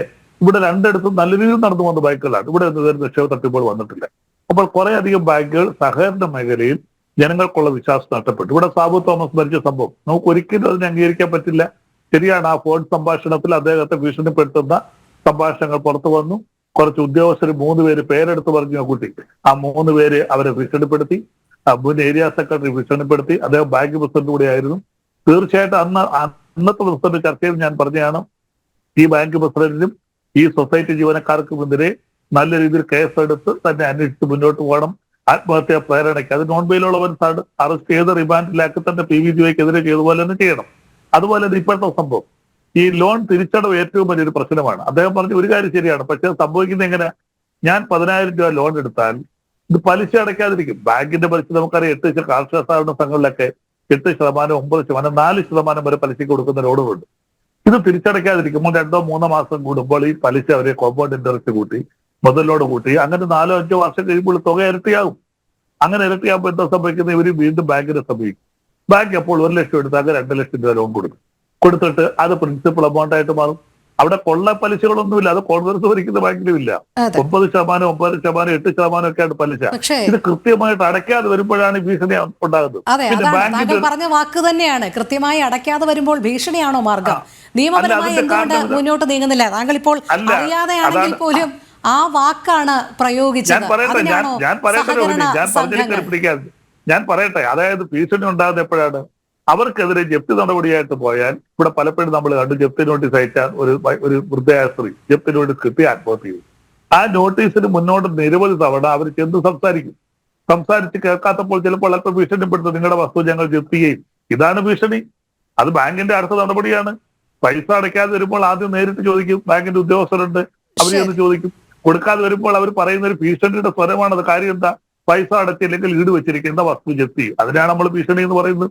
രണ്ടിടത്തും നല്ല രീതിയിൽ നടന്നു വന്ന ബാങ്കുകളാണ്. ഇവിടെ നിക്ഷേപ തട്ടിപ്പുകൾ വന്നിട്ടില്ല. അപ്പോൾ കുറെ അധികം ബാങ്കുകൾ സഹകരണ മേഖലയിൽ ജനങ്ങൾക്കുള്ള വിശ്വാസം നഷ്ടപ്പെട്ടു. ഇവിടെ സാബു തോമസ് ഭരിച്ച സംഭവം നമുക്ക് ഒരിക്കലും അതിനെ അംഗീകരിക്കാൻ പറ്റില്ല. ശരിയാണ്, ആ ഫോൺ സംഭാഷണത്തിൽ അദ്ദേഹത്തെ ഭീഷണിപ്പെടുത്തുന്ന സംഭാഷണങ്ങൾ പുറത്തു വന്നു. കുറച്ച് ഉദ്യോഗസ്ഥർ 3 പേര് പേരെടുത്ത് പറഞ്ഞു കൂട്ടി. ആ 3 പേര് അവരെ ഭീഷണിപ്പെടുത്തി. മുൻ ഏരിയ സെക്രട്ടറി ഭീഷണിപ്പെടുത്തി. അദ്ദേഹം ബാങ്ക് പ്രസിഡന്റ് കൂടിയായിരുന്നു. തീർച്ചയായിട്ടും അന്നത്തെ പ്രസിഡന്റ് ചർച്ചയിൽ ഞാൻ പറഞ്ഞതാണ്, ഈ ബാങ്ക് പ്രസിഡന്റിനും ഈ സൊസൈറ്റി ജീവനക്കാർക്കുമെതിരെ നല്ല രീതിയിൽ കേസെടുത്ത് തന്നെ അന്വേഷിച്ച് മുന്നോട്ട് പോകണം. ആത്മഹത്യാ പ്രേരണയ്ക്ക് അത് നോൺ ബെയിലുള്ളവൻസാണ്, അറസ്റ്റ് ചെയ്ത് റിമാൻഡിലാക്കി തന്നെ PVGയ്ക്കെതിരെ ചെയ്തതുപോലെ തന്നെ ചെയ്യണം. അതുപോലെ തന്നെ ഇപ്പോഴത്തെ സംഭവം, ഈ ലോൺ തിരിച്ചടവ് ഏറ്റവും വലിയൊരു പ്രശ്നമാണ്. അദ്ദേഹം പറഞ്ഞ ഒരു കാര്യം ശരിയാണ്. പക്ഷെ സംഭവിക്കുന്നത് എങ്ങനെ? ഞാൻ 10,000 രൂപ ലോൺ എടുത്താൽ ഇത് പലിശ അടയ്ക്കാതിരിക്കും. ബാങ്കിന്റെ പലിശ നമുക്കറിയാം, 8 കാർഷിക സഹകരണ സംഘങ്ങളിലൊക്കെ 8%, 9%, 4% വരെ പലിശയ്ക്ക് കൊടുക്കുന്ന ലോണുകളുണ്ട്. ഇത് തിരിച്ചടയ്ക്കാതിരിക്കുമ്പോൾ 2-3 മാസം കൂടുമ്പോൾ ഈ പലിശ അവരെ കോമ്പൗണ്ട് ഇൻട്രസ്റ്റ് കൂട്ടി, മുതലോട് കൂട്ടി, അങ്ങനെ 4-5 വർഷം കഴിയുമ്പോൾ തുക ഇരട്ടിയാകും. അങ്ങനെ ഇരട്ടിയാകുമ്പോൾ എന്താ സംഭവിക്കുന്നത്? ഇവർ വീണ്ടും ബാങ്കിനെ സമീപിക്കും. ബാങ്ക് അപ്പോൾ 1 ലക്ഷം എടുത്താൽ 2 ലക്ഷം രൂപ ലോൺ കൊടുത്തിട്ട് അത് പ്രിൻസിപ്പൽ എമൗണ്ട് ആയിട്ട് മാറും. അവിടെ കൊള്ള പലിശകളൊന്നുമില്ല. അത് കോൺഗ്രസ് ഭരിക്കുന്ന ബാങ്കിലും ഇല്ല. 9%, 9%, 8% ഒക്കെയാണ് പലിശ. ഇത് കൃത്യമായിട്ട് അടയ്ക്കാതെ വരുമ്പോഴാണ് ഭീഷണി ഉണ്ടാകുന്നത്. താങ്കൾ പറഞ്ഞ വാക്ക് തന്നെയാണ്, കൃത്യമായി അടയ്ക്കാതെ വരുമ്പോൾ ഭീഷണിയാണോ മാർഗം? നിയമപരമായി എന്തുകൊണ്ട് മുന്നോട്ട് നീങ്ങുന്നില്ല? താങ്കൾ ഇപ്പോൾ അറിയാതെയാണെങ്കിൽ പോലും ആ വാക്കാണ് പ്രയോഗിച്ചത്. ഞാൻ പറയട്ടെ, അതായത് ഭീഷണി ഉണ്ടാകുന്ന എപ്പോഴാണ്? അവർക്കെതിരെ ജപ്തി നടപടിയായിട്ട് പോയാൽ, ഇവിടെ പലപ്പോഴും നമ്മൾ കണ്ടു, ജപ്തി നോട്ടീസ് അയച്ച ഒരു വൃദ്ധയായ സ്ത്രീ ജപ്തി നോട്ടീസ് കിട്ടി ആത്മഹത്യ ചെയ്തു. ആ നോട്ടീസിന് മുന്നോട്ട് നിരവധി തവണ അവർ ചെന്ന് സംസാരിച്ച് കേൾക്കാത്തപ്പോൾ ചിലപ്പോൾ അല്പം ഭീഷണിപ്പെടുത്തും, നിങ്ങളുടെ വസ്തു ഞങ്ങൾ ജപ്തി ചെയ്യും. ഇതാണ് ഭീഷണി. അത് ബാങ്കിന്റെ അടുത്ത നടപടിയാണ്. പൈസ അടയ്ക്കാതെ വരുമ്പോൾ ആദ്യം നേരിട്ട് ചോദിക്കും, ബാങ്കിന്റെ ഉദ്യോഗസ്ഥരുണ്ട്, അവർ ചെന്ന് ചോദിക്കും. കൊടുക്കാതെ വരുമ്പോൾ അവർ പറയുന്ന ഒരു ഭീഷണിയുടെ സ്വരമാണത്. കാര്യം എന്താ? പൈസ അടച്ചില്ലെങ്കിൽ ഈട് വെച്ചിരിക്കുന്ന വസ്തു ജപ്തി. അതിനാണ് നമ്മൾ ഭീഷണി എന്ന് പറയുന്നത്.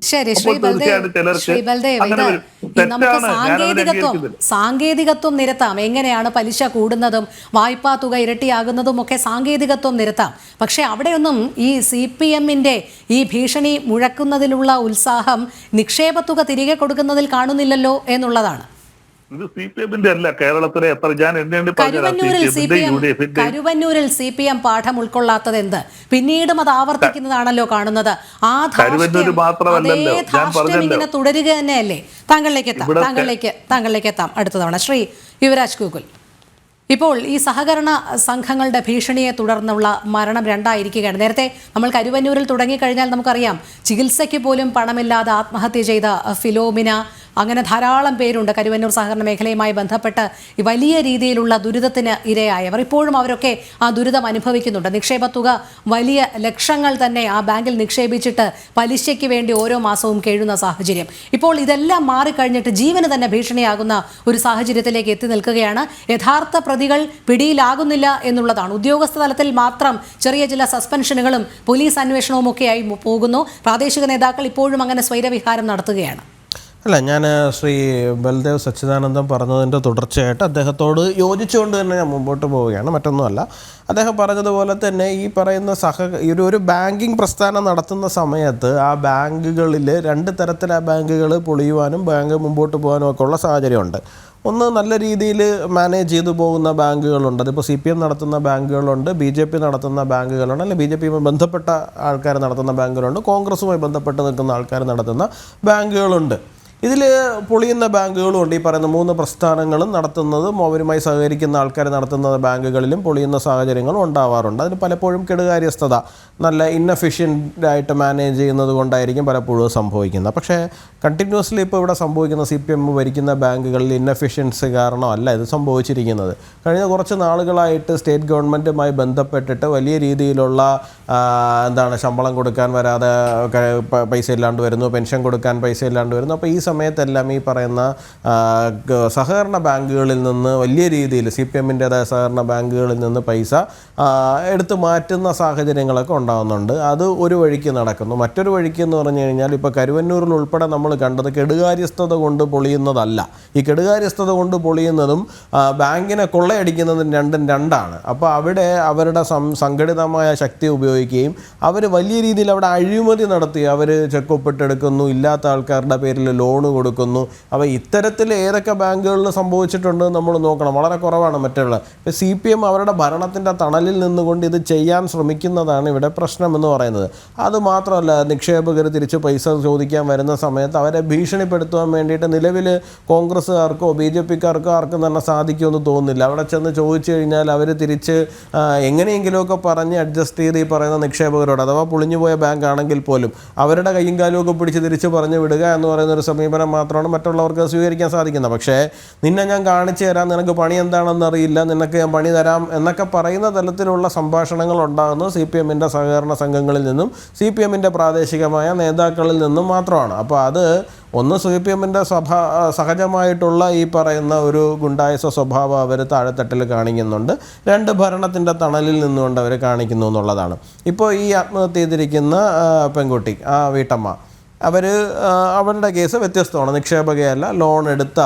സാങ്കേതികത്വം നിരത്താം. എങ്ങനെയാണ് പലിശ കൂടുന്നതും വായ്പാ തുക ഇരട്ടിയാകുന്നതും ഒക്കെ സാങ്കേതികത്വം നിരത്താം. പക്ഷെ അവിടെയൊന്നും ഈ CPMന്റെ ഈ ഭീഷണി മുഴക്കുന്നതിലുള്ള ഉത്സാഹം നിക്ഷേപ തുക തിരികെ കൊടുക്കുന്നതിൽ കാണുന്നില്ലല്ലോ എന്നുള്ളതാണ്. ഇത് CPMന്റെ അല്ല, കേരളത്തിലെ കരുവന്നൂരിൽ CPM പാഠം ഉൾക്കൊള്ളാത്തത് എന്ത്? പിന്നീടും അത് ആവർത്തിക്കുന്നതാണല്ലോ കാണുന്നത്. ആ ധാർഷ്ട്യം ഇങ്ങനെ തുടരുക തന്നെയല്ലേ? താങ്കളിലേക്ക് എത്താം അടുത്ത തവണ. ശ്രീ യുവരാജ് ഗോകുൽ, ഇപ്പോൾ ഈ സഹകരണ സംഘങ്ങളുടെ ഭീഷണിയെ തുടർന്നുള്ള മരണം 2ആയിരിക്കുകയാണ്. നേരത്തെ നമ്മൾ കരുവന്നൂരിൽ തുടങ്ങിക്കഴിഞ്ഞാൽ നമുക്കറിയാം, ചികിത്സയ്ക്ക് പോലും പണമില്ലാതെ ആത്മഹത്യ ചെയ്ത ഫിലോമിന, അങ്ങനെ ധാരാളം പേരുണ്ട് കരുവന്നൂർ സഹകരണ മേഖലയുമായി ബന്ധപ്പെട്ട് വലിയ രീതിയിലുള്ള ദുരിതത്തിന് ഇരയായവർ. ഇപ്പോഴും അവരൊക്കെ ആ ദുരിതം അനുഭവിക്കുന്നുണ്ട്. നിക്ഷേപ തുക വലിയ ലക്ഷങ്ങൾ തന്നെ ആ ബാങ്കിൽ നിക്ഷേപിച്ചിട്ട് പലിശയ്ക്ക് വേണ്ടി ഓരോ മാസവും കേഴുന്ന സാഹചര്യം. ഇപ്പോൾ ഇതെല്ലാം മാറിക്കഴിഞ്ഞിട്ട് ജീവന് തന്നെ ഭീഷണിയാകുന്ന ഒരു സാഹചര്യത്തിലേക്ക് എത്തി നിൽക്കുകയാണ്. യഥാർത്ഥ പ്രതികൾ പിടിയിലാകുന്നില്ല എന്നുള്ളതാണ്. ഉദ്യോഗസ്ഥ തലത്തിൽ മാത്രം ചെറിയ ചില സസ്പെൻഷനുകളും പോലീസ് അന്വേഷണവും ഒക്കെയായി പോകുന്നു. പ്രാദേശിക നേതാക്കൾ ഇപ്പോഴും അങ്ങനെ സ്വൈരവിഹാരം നടത്തുകയാണ്. അല്ല, ഞാൻ ശ്രീ ബൽദേവ് സച്ചിദാനന്ദം പറഞ്ഞതിൻ്റെ തുടർച്ചയായിട്ട് അദ്ദേഹത്തോട് യോജിച്ചുകൊണ്ട് തന്നെ ഞാൻ മുമ്പോട്ട് പോവുകയാണ്. മറ്റൊന്നുമല്ല, അദ്ദേഹം പറഞ്ഞതുപോലെ തന്നെ ഈ പറയുന്ന ഒരു ബാങ്കിങ് പ്രസ്ഥാനം നടത്തുന്ന സമയത്ത് ആ ബാങ്കുകളിൽ 2 തരത്തിൽ ആ ബാങ്കുകൾ പൊളിയുവാനും ബാങ്ക് മുമ്പോട്ട് പോകാനും ഒക്കെ ഉള്ള സാഹചര്യമുണ്ട്. ഒന്ന്, നല്ല രീതിയിൽ മാനേജ് ചെയ്തു പോകുന്ന ബാങ്കുകളുണ്ട്. അതിപ്പോൾ CPM നടത്തുന്ന ബാങ്കുകളുണ്ട്, BJP നടത്തുന്ന ബാങ്കുകളുണ്ട്, അല്ലെങ്കിൽ BJPയുമായി ബന്ധപ്പെട്ട ആൾക്കാർ നടത്തുന്ന ബാങ്കുകളുണ്ട്, കോൺഗ്രസുമായി ബന്ധപ്പെട്ട് നിൽക്കുന്ന ആൾക്കാർ നടത്തുന്ന ബാങ്കുകളുണ്ട്. ഇതിൽ പൊളിയുന്ന ബാങ്കുകളും ഉണ്ട്. ഈ പറയുന്ന 3 പ്രസ്ഥാനങ്ങളും നടത്തുന്നതും അവരുമായി സഹകരിക്കുന്ന ആൾക്കാർ നടത്തുന്ന ബാങ്കുകളിലും പൊളിയുന്ന സാഹചര്യങ്ങളും ഉണ്ടാവാറുണ്ട്. അതിന് പലപ്പോഴും കെടുകാര്യസ്ഥത, നല്ല ഇൻഎഫിഷ്യൻ്റായിട്ട് മാനേജ് ചെയ്യുന്നത് കൊണ്ടായിരിക്കും പലപ്പോഴും സംഭവിക്കുന്നത്. പക്ഷേ കണ്ടിന്യൂസ്ലി ഇപ്പോൾ ഇവിടെ സംഭവിക്കുന്ന CPM ഭരിക്കുന്ന ബാങ്കുകളിൽ ഇൻഎഫിഷ്യൻസി കാരണമല്ല ഇത് സംഭവിച്ചിരിക്കുന്നത്. കഴിഞ്ഞ കുറച്ച് നാളുകളായിട്ട് സ്റ്റേറ്റ് ഗവൺമെൻറ്റുമായി ബന്ധപ്പെട്ടിട്ട് വലിയ രീതിയിലുള്ള ശമ്പളം കൊടുക്കാൻ വരാതെ പൈസ ഇല്ലാണ്ട് വരുന്നു, പെൻഷൻ കൊടുക്കാൻ പൈസ ഇല്ലാണ്ട് വരുന്നു. അപ്പോൾ ഈ സമയത്തെല്ലാം ഈ പറയുന്ന സഹകരണ ബാങ്കുകളിൽ നിന്ന് വലിയ രീതിയിൽ CPM-ൻ്റെതായ സഹകരണ ബാങ്കുകളിൽ നിന്ന് പൈസ എടുത്തു മാറ്റുന്ന സാഹചര്യങ്ങളൊക്കെ ഉണ്ടാകുന്നുണ്ട്. അത് ഒരു വഴിക്ക് നടക്കുന്നു. മറ്റൊരു വഴിക്ക് എന്ന് പറഞ്ഞു കഴിഞ്ഞാൽ ഇപ്പോൾ കരുവന്നൂരിൽ ഉൾപ്പെടെ നമ്മൾ കണ്ടത് കെടുകാര്യസ്ഥത കൊണ്ട് പൊളിയുന്നതല്ല. ഈ കെടുകാര്യസ്ഥത കൊണ്ട് പൊളിയുന്നതും ബാങ്കിനെ കൊള്ളയടിക്കുന്നതും രണ്ടും രണ്ടാണ്. അപ്പോൾ അവിടെ അവരുടെ സംഘടിതമായ ശക്തി ഉപയോഗിക്കുകയും അവർ വലിയ രീതിയിൽ അവിടെ അഴിമതി നടത്തി അവർ ചെക്ക് ഒപ്പിട്ടെടുക്കുന്നു, ഇല്ലാത്ത ആൾക്കാരുടെ പേരിൽ ലോണ് കൊടുക്കുന്നു. അപ്പോൾ ഇത്തരത്തിൽ ഏതൊക്കെ ബാങ്കുകളിൽ സംഭവിച്ചിട്ടുണ്ട് നമ്മൾ നോക്കണം. വളരെ കുറവാണ് മറ്റുള്ള. ഇപ്പോൾ CPM അവരുടെ ഭരണത്തിൻ്റെ തണലിൽ നിന്നുകൊണ്ട് ഇത് ചെയ്യാൻ ശ്രമിക്കുന്നതാണ് ഇവിടെ പ്രശ്നമെന്ന് പറയുന്നത്. അതുമാത്രമല്ല, നിക്ഷേപകർ തിരിച്ച് പൈസ ചോദിക്കാൻ വരുന്ന സമയത്ത് അവരെ ഭീഷണിപ്പെടുത്തുവാൻ വേണ്ടിയിട്ട് നിലവിൽ കോൺഗ്രസ്സുകാർക്കോ BJP-ക്കാർക്കോ ആർക്കും തന്നെ സാധിക്കുമെന്ന് തോന്നുന്നില്ല. അവിടെ ചെന്ന് ചോദിച്ചു കഴിഞ്ഞാൽ അവർ തിരിച്ച് എങ്ങനെയെങ്കിലുമൊക്കെ പറഞ്ഞ് അഡ്ജസ്റ്റ് ചെയ്ത് ഈ പറയുന്ന നിക്ഷേപകരോട്, അഥവാ പൊളിഞ്ഞുപോയ ബാങ്ക് ആണെങ്കിൽ പോലും അവരുടെ കയ്യും കാലുമൊക്കെ പിടിച്ച് തിരിച്ച് പറഞ്ഞു വിടുക എന്ന് പറയുന്ന ഒരു സമീപനം മാത്രമാണ് മറ്റുള്ളവർക്ക് സ്വീകരിക്കാൻ സാധിക്കുന്നത്. പക്ഷേ നിന്നെ ഞാൻ കാണിച്ചു തരാം, നിനക്ക് പണി എന്താണെന്ന് അറിയില്ല, നിനക്ക് ഞാൻ പണി തരാം എന്നൊക്കെ പറയുന്ന തലത്തിലുള്ള സംഭാഷണങ്ങൾ ഉണ്ടാകുന്നത് CPM-ൻ്റെ സഹകരണ സംഘങ്ങളിൽ നിന്നും CPM-ൻ്റെ പ്രാദേശികമായ നേതാക്കളിൽ നിന്നും മാത്രമാണ്. അപ്പോൾ അത് ഒന്ന് CPM-ൻ്റെ സഹജമായിട്ടുള്ള ഈ പറയുന്ന ഒരു ഗുണ്ടായുസ സ്വഭാവം അവർ താഴെത്തട്ടിൽ കാണിക്കുന്നുണ്ട്. രണ്ട്, ഭരണത്തിൻ്റെ തണലിൽ നിന്നുകൊണ്ട് അവർ കാണിക്കുന്നു എന്നുള്ളതാണ്. ഇപ്പോൾ ഈ ആത്മഹത്യ ചെയ്തിരിക്കുന്ന പെൺകുട്ടി, ആ വീട്ടമ്മ, അവരുടെ കേസ് വ്യത്യസ്തമാണ്. നിക്ഷേപകയല്ല, ലോൺ എടുത്ത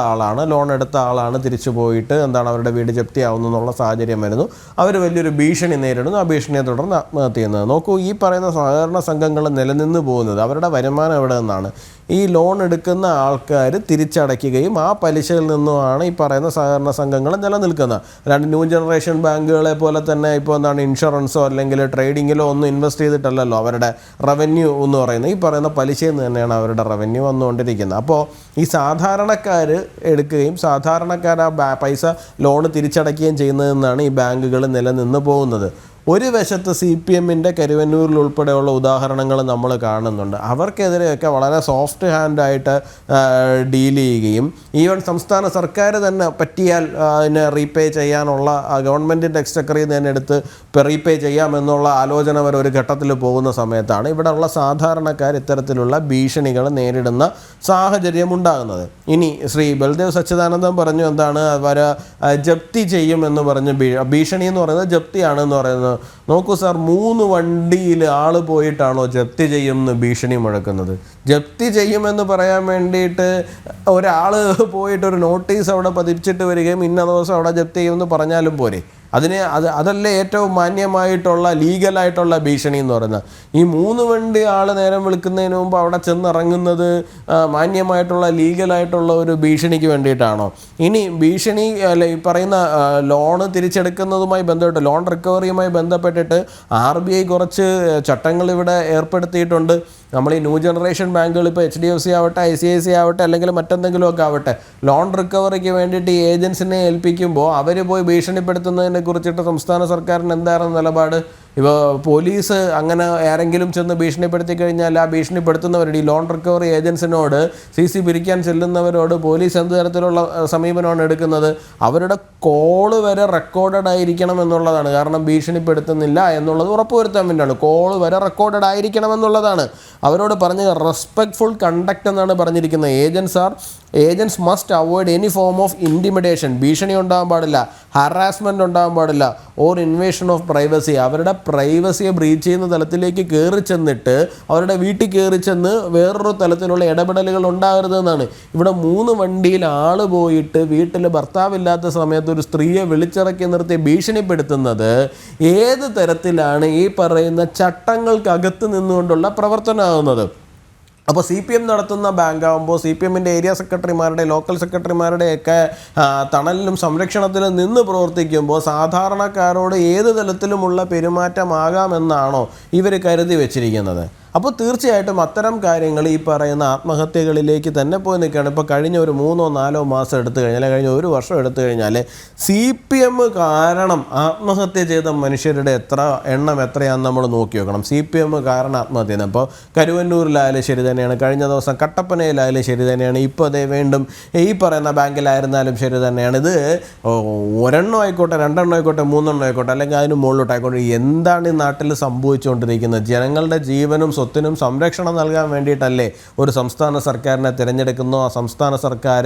ആളാണ്. തിരിച്ചു പോയിട്ട് അവരുടെ വീട് ജപ്തിയാവുന്നു എന്നുള്ള സാഹചര്യം വരുന്നു. അവർ വലിയൊരു ഭീഷണി നേരിടുന്നു. ആ ഭീഷണിയെ തുടർന്ന് ആത്മഹത്യ ചെയ്യുന്നത്. നോക്കൂ, ഈ പറയുന്ന സഹകരണ സംഘങ്ങൾ നിലനിന്ന് പോകുന്നത് അവരുടെ വരുമാനം എവിടെ നിന്നാണ്? ഈ ലോൺ എടുക്കുന്ന ആൾക്കാർ തിരിച്ചടയ്ക്കുകയും ആ പലിശയിൽ നിന്നുമാണ് ഈ പറയുന്ന സഹകരണ സംഘങ്ങൾ നിലനിൽക്കുന്നത്. രണ്ട് ന്യൂ ജനറേഷൻ ബാങ്കുകളെ പോലെ തന്നെ ഇപ്പോൾ ഇൻഷുറൻസോ അല്ലെങ്കിൽ ട്രേഡിങ്ങിലോ ഒന്നും ഇൻവെസ്റ്റ് ചെയ്തിട്ടല്ലല്ലോ അവരുടെ റവന്യൂ എന്ന് പറയുന്നത്. ഈ പറയുന്ന പലിശയിൽ തന്നെയാണ് അവരുടെ റവന്യൂ വന്നുകൊണ്ടിരിക്കുന്നത്. അപ്പോൾ ഈ സാധാരണക്കാർ എടുക്കുകയും സാധാരണക്കാർ ആ പൈസ ലോൺ തിരിച്ചടയ്ക്കുകയും ചെയ്യുന്നതെന്നാണ് ഈ ബാങ്കുകൾ നിലനിന്ന് പോകുന്നത്. ഒരു വശത്ത് CPM-ൻ്റെ കരുവന്നൂരിൽ ഉൾപ്പെടെയുള്ള ഉദാഹരണങ്ങൾ നമ്മൾ കാണുന്നുണ്ട്. അവർക്കെതിരെയൊക്കെ വളരെ സോഫ്റ്റ് ഹാൻഡായിട്ട് ഡീൽ ചെയ്യുകയും ഈവൻ സംസ്ഥാന സർക്കാർ തന്നെ പറ്റിയാൽ അതിനെ റീപേ ചെയ്യാനുള്ള ഗവൺമെൻറ്റിൻ്റെ എക്സ്ചക്കറിൽ തന്നെ എടുത്ത് റീപേ ചെയ്യാമെന്നുള്ള ആലോചന വരെ ഒരു ഘട്ടത്തിൽ പോകുന്ന സമയത്താണ് ഇവിടെയുള്ള സാധാരണക്കാർ ഇത്തരത്തിലുള്ള ഭീഷണികൾ നേരിടുന്ന സാഹചര്യം ഉണ്ടാകുന്നത്. ഇനി ശ്രീ ബൽദേവ് സച്ചിദാനന്ദൻ പറഞ്ഞു അവർ ജപ്തി ചെയ്യുമെന്ന് പറഞ്ഞ്, ഭീഷണി എന്ന് പറയുന്നത് ജപ്തിയാണെന്ന് പറയുന്നത്. നോക്കൂ സാർ, 3 വണ്ടിയിൽ ആൾ പോയിട്ടാണോ ജപ്തി ചെയ്യുമെന്ന് ഭീഷണി മുഴക്കുന്നത്? ജപ്തി ചെയ്യുമെന്ന് പറയാൻ വേണ്ടിയിട്ട് ഒരാൾ പോയിട്ട് ഒരു നോട്ടീസ് അവിടെ പതിപ്പിച്ചിട്ട് വരികയും ഇന്ന ദിവസം അവിടെ ജപ്തി ചെയ്യുമെന്ന് പറഞ്ഞാലും പോരെ? അതല്ലേ ഏറ്റവും മാന്യമായിട്ടുള്ള ലീഗലായിട്ടുള്ള ഭീഷണി എന്ന് പറയുന്നത്. ഈ 3 വണ്ടി ആൾ നേരം വിളിക്കുന്നതിന് മുമ്പ് അവിടെ ചെന്നിറങ്ങുന്നത് മാന്യമായിട്ടുള്ള ലീഗലായിട്ടുള്ള ഒരു ഭീഷണിക്ക് വേണ്ടിയിട്ടാണോ? ഇനി ഭീഷണി അല്ല, ഈ പറയുന്ന ലോണ് തിരിച്ചെടുക്കുന്നതുമായി ബന്ധപ്പെട്ട്, ലോൺ റിക്കവറിയുമായി ബന്ധപ്പെട്ടിട്ട് RBI കുറച്ച് ചട്ടങ്ങൾ ഇവിടെ ഏർപ്പെടുത്തിയിട്ടുണ്ട്. നമ്മൾ ഈ ന്യൂ ജനറേഷൻ ബാങ്കുകൾ, ഇപ്പോൾ HDFC ആവട്ടെ, ICICI ആവട്ടെ, അല്ലെങ്കിൽ മറ്റെന്തെങ്കിലുമൊക്കെ ആവട്ടെ, ലോൺ റിക്കവറിക്ക് വേണ്ടിയിട്ട് ഈ ഏജൻസിനെ ഏൽപ്പിക്കുമ്പോൾ അവർ പോയി ഭീഷണിപ്പെടുത്തുന്നതിനെ കുറിച്ചിട്ട് സംസ്ഥാന സർക്കാരിന് എന്തായിരുന്നു നിലപാട്? ഇപ്പോൾ പോലീസ് അങ്ങനെ ആരെങ്കിലും ചെന്ന് ഭീഷണിപ്പെടുത്തി കഴിഞ്ഞാൽ ആ ഭീഷണിപ്പെടുത്തുന്നവരുടെ, ഈ ലോൺ റിക്കവറി ഏജൻസിനോട് CC പിരിക്കാൻ ചെല്ലുന്നവരോട് പോലീസ് എന്ത് തരത്തിലുള്ള സമീപനമാണ് എടുക്കുന്നത്? അവരുടെ കോള് വരെ റെക്കോർഡഡ് ആയിരിക്കണം എന്നുള്ളതാണ്. കാരണം ഭീഷണിപ്പെടുത്തുന്നില്ല എന്നുള്ളത് ഉറപ്പുവരുത്താൻ വേണ്ടിയാണ്. കോള് വരെ റെക്കോർഡഡ് ആയിരിക്കണം എന്നുള്ളതാണ് അവരോട് പറഞ്ഞ്. റെസ്പെക്ട്ഫുൾ കണ്ടക്ട് എന്നാണ് പറഞ്ഞിരിക്കുന്നത്. Agents must avoid any form of intimidation, ഭീഷണി ഉണ്ടാകാൻ പാടില്ല, ഹറാസ്മെൻറ്റ് ഉണ്ടാകാൻ പാടില്ല, ഓർ ഇൻവേഷൻ ഓഫ് പ്രൈവസി, അവരുടെ പ്രൈവസിയെ ബ്രീച്ച് ചെയ്യുന്ന തലത്തിലേക്ക് കയറി ചെന്നിട്ട് അവരുടെ വീട്ടിൽ കയറി ചെന്ന് വേറൊരു തലത്തിലുള്ള ഇടപെടലുകൾ ഉണ്ടാകരുതെന്നാണ്. ഇവിടെ 3 വണ്ടിയിൽ ആൾ പോയിട്ട് വീട്ടിൽ ഭർത്താവില്ലാത്ത സമയത്ത് ഒരു സ്ത്രീയെ വിളിച്ചിറക്കി നിർത്തി ഭീഷണിപ്പെടുത്തുന്നത് ഏത് തരത്തിലാണ് ഈ പറയുന്ന ചട്ടങ്ങൾക്കകത്ത് നിന്നുകൊണ്ടുള്ള പ്രവർത്തനമാകുന്നത്? അപ്പോൾ CPM നടത്തുന്ന ബാങ്കാകുമ്പോൾ CPM-ൻ്റെ ഏരിയ സെക്രട്ടറിമാരുടെ, ലോക്കൽ സെക്രട്ടറിമാരുടെയൊക്കെ തണലിലും സംരക്ഷണത്തിലും നിന്ന് പ്രവർത്തിക്കുമ്പോൾ സാധാരണക്കാരോട് ഏത് തലത്തിലുമുള്ള പെരുമാറ്റമാകാമെന്നാണോ ഇവർ കരുതി വെച്ചിരിക്കുന്നത്? അപ്പോൾ തീർച്ചയായിട്ടും അത്തരം കാര്യങ്ങൾ ഈ പറയുന്ന ആത്മഹത്യകളിലേക്ക് തന്നെ പോയി നിൽക്കുകയാണ്. ഇപ്പോൾ കഴിഞ്ഞ ഒരു 3-4 മാസം എടുത്തു കഴിഞ്ഞാൽ, കഴിഞ്ഞ 1 വർഷം എടുത്തു കഴിഞ്ഞാൽ CPM കാരണം ആത്മഹത്യ ചെയ്ത മനുഷ്യരുടെ എണ്ണം എത്രയാണെന്ന് നമ്മൾ നോക്കി നോക്കണം. CPM കാരണം ആത്മഹത്യ ചെയ്യുന്നത്. അപ്പോൾ കരുവന്നൂരിലായാലും ശരി തന്നെയാണ്, കഴിഞ്ഞ ദിവസം കട്ടപ്പനയിലായാലും ശരി തന്നെയാണ്, ഇപ്പോൾ അതേ വീണ്ടും ഈ പറയുന്ന ബാങ്കിലായിരുന്നാലും ശരി തന്നെയാണ്. ഇത് 1 ആയിക്കോട്ടെ, 2 ആയിക്കോട്ടെ, 3 ആയിക്കോട്ടെ, അല്ലെങ്കിൽ അതിന് മുകളിലോട്ടായിക്കോട്ടെ, എന്താണ് ഈ നാട്ടിൽ സംഭവിച്ചുകൊണ്ടിരിക്കുന്നത്? ജനങ്ങളുടെ ജീവനും സ്വത്തിനും സംരക്ഷണം നൽകാൻ വേണ്ടിയിട്ടല്ലേ ഒരു സംസ്ഥാന സർക്കാരിനെ തിരഞ്ഞെടുക്കുന്നു, ആ സംസ്ഥാന സർക്കാർ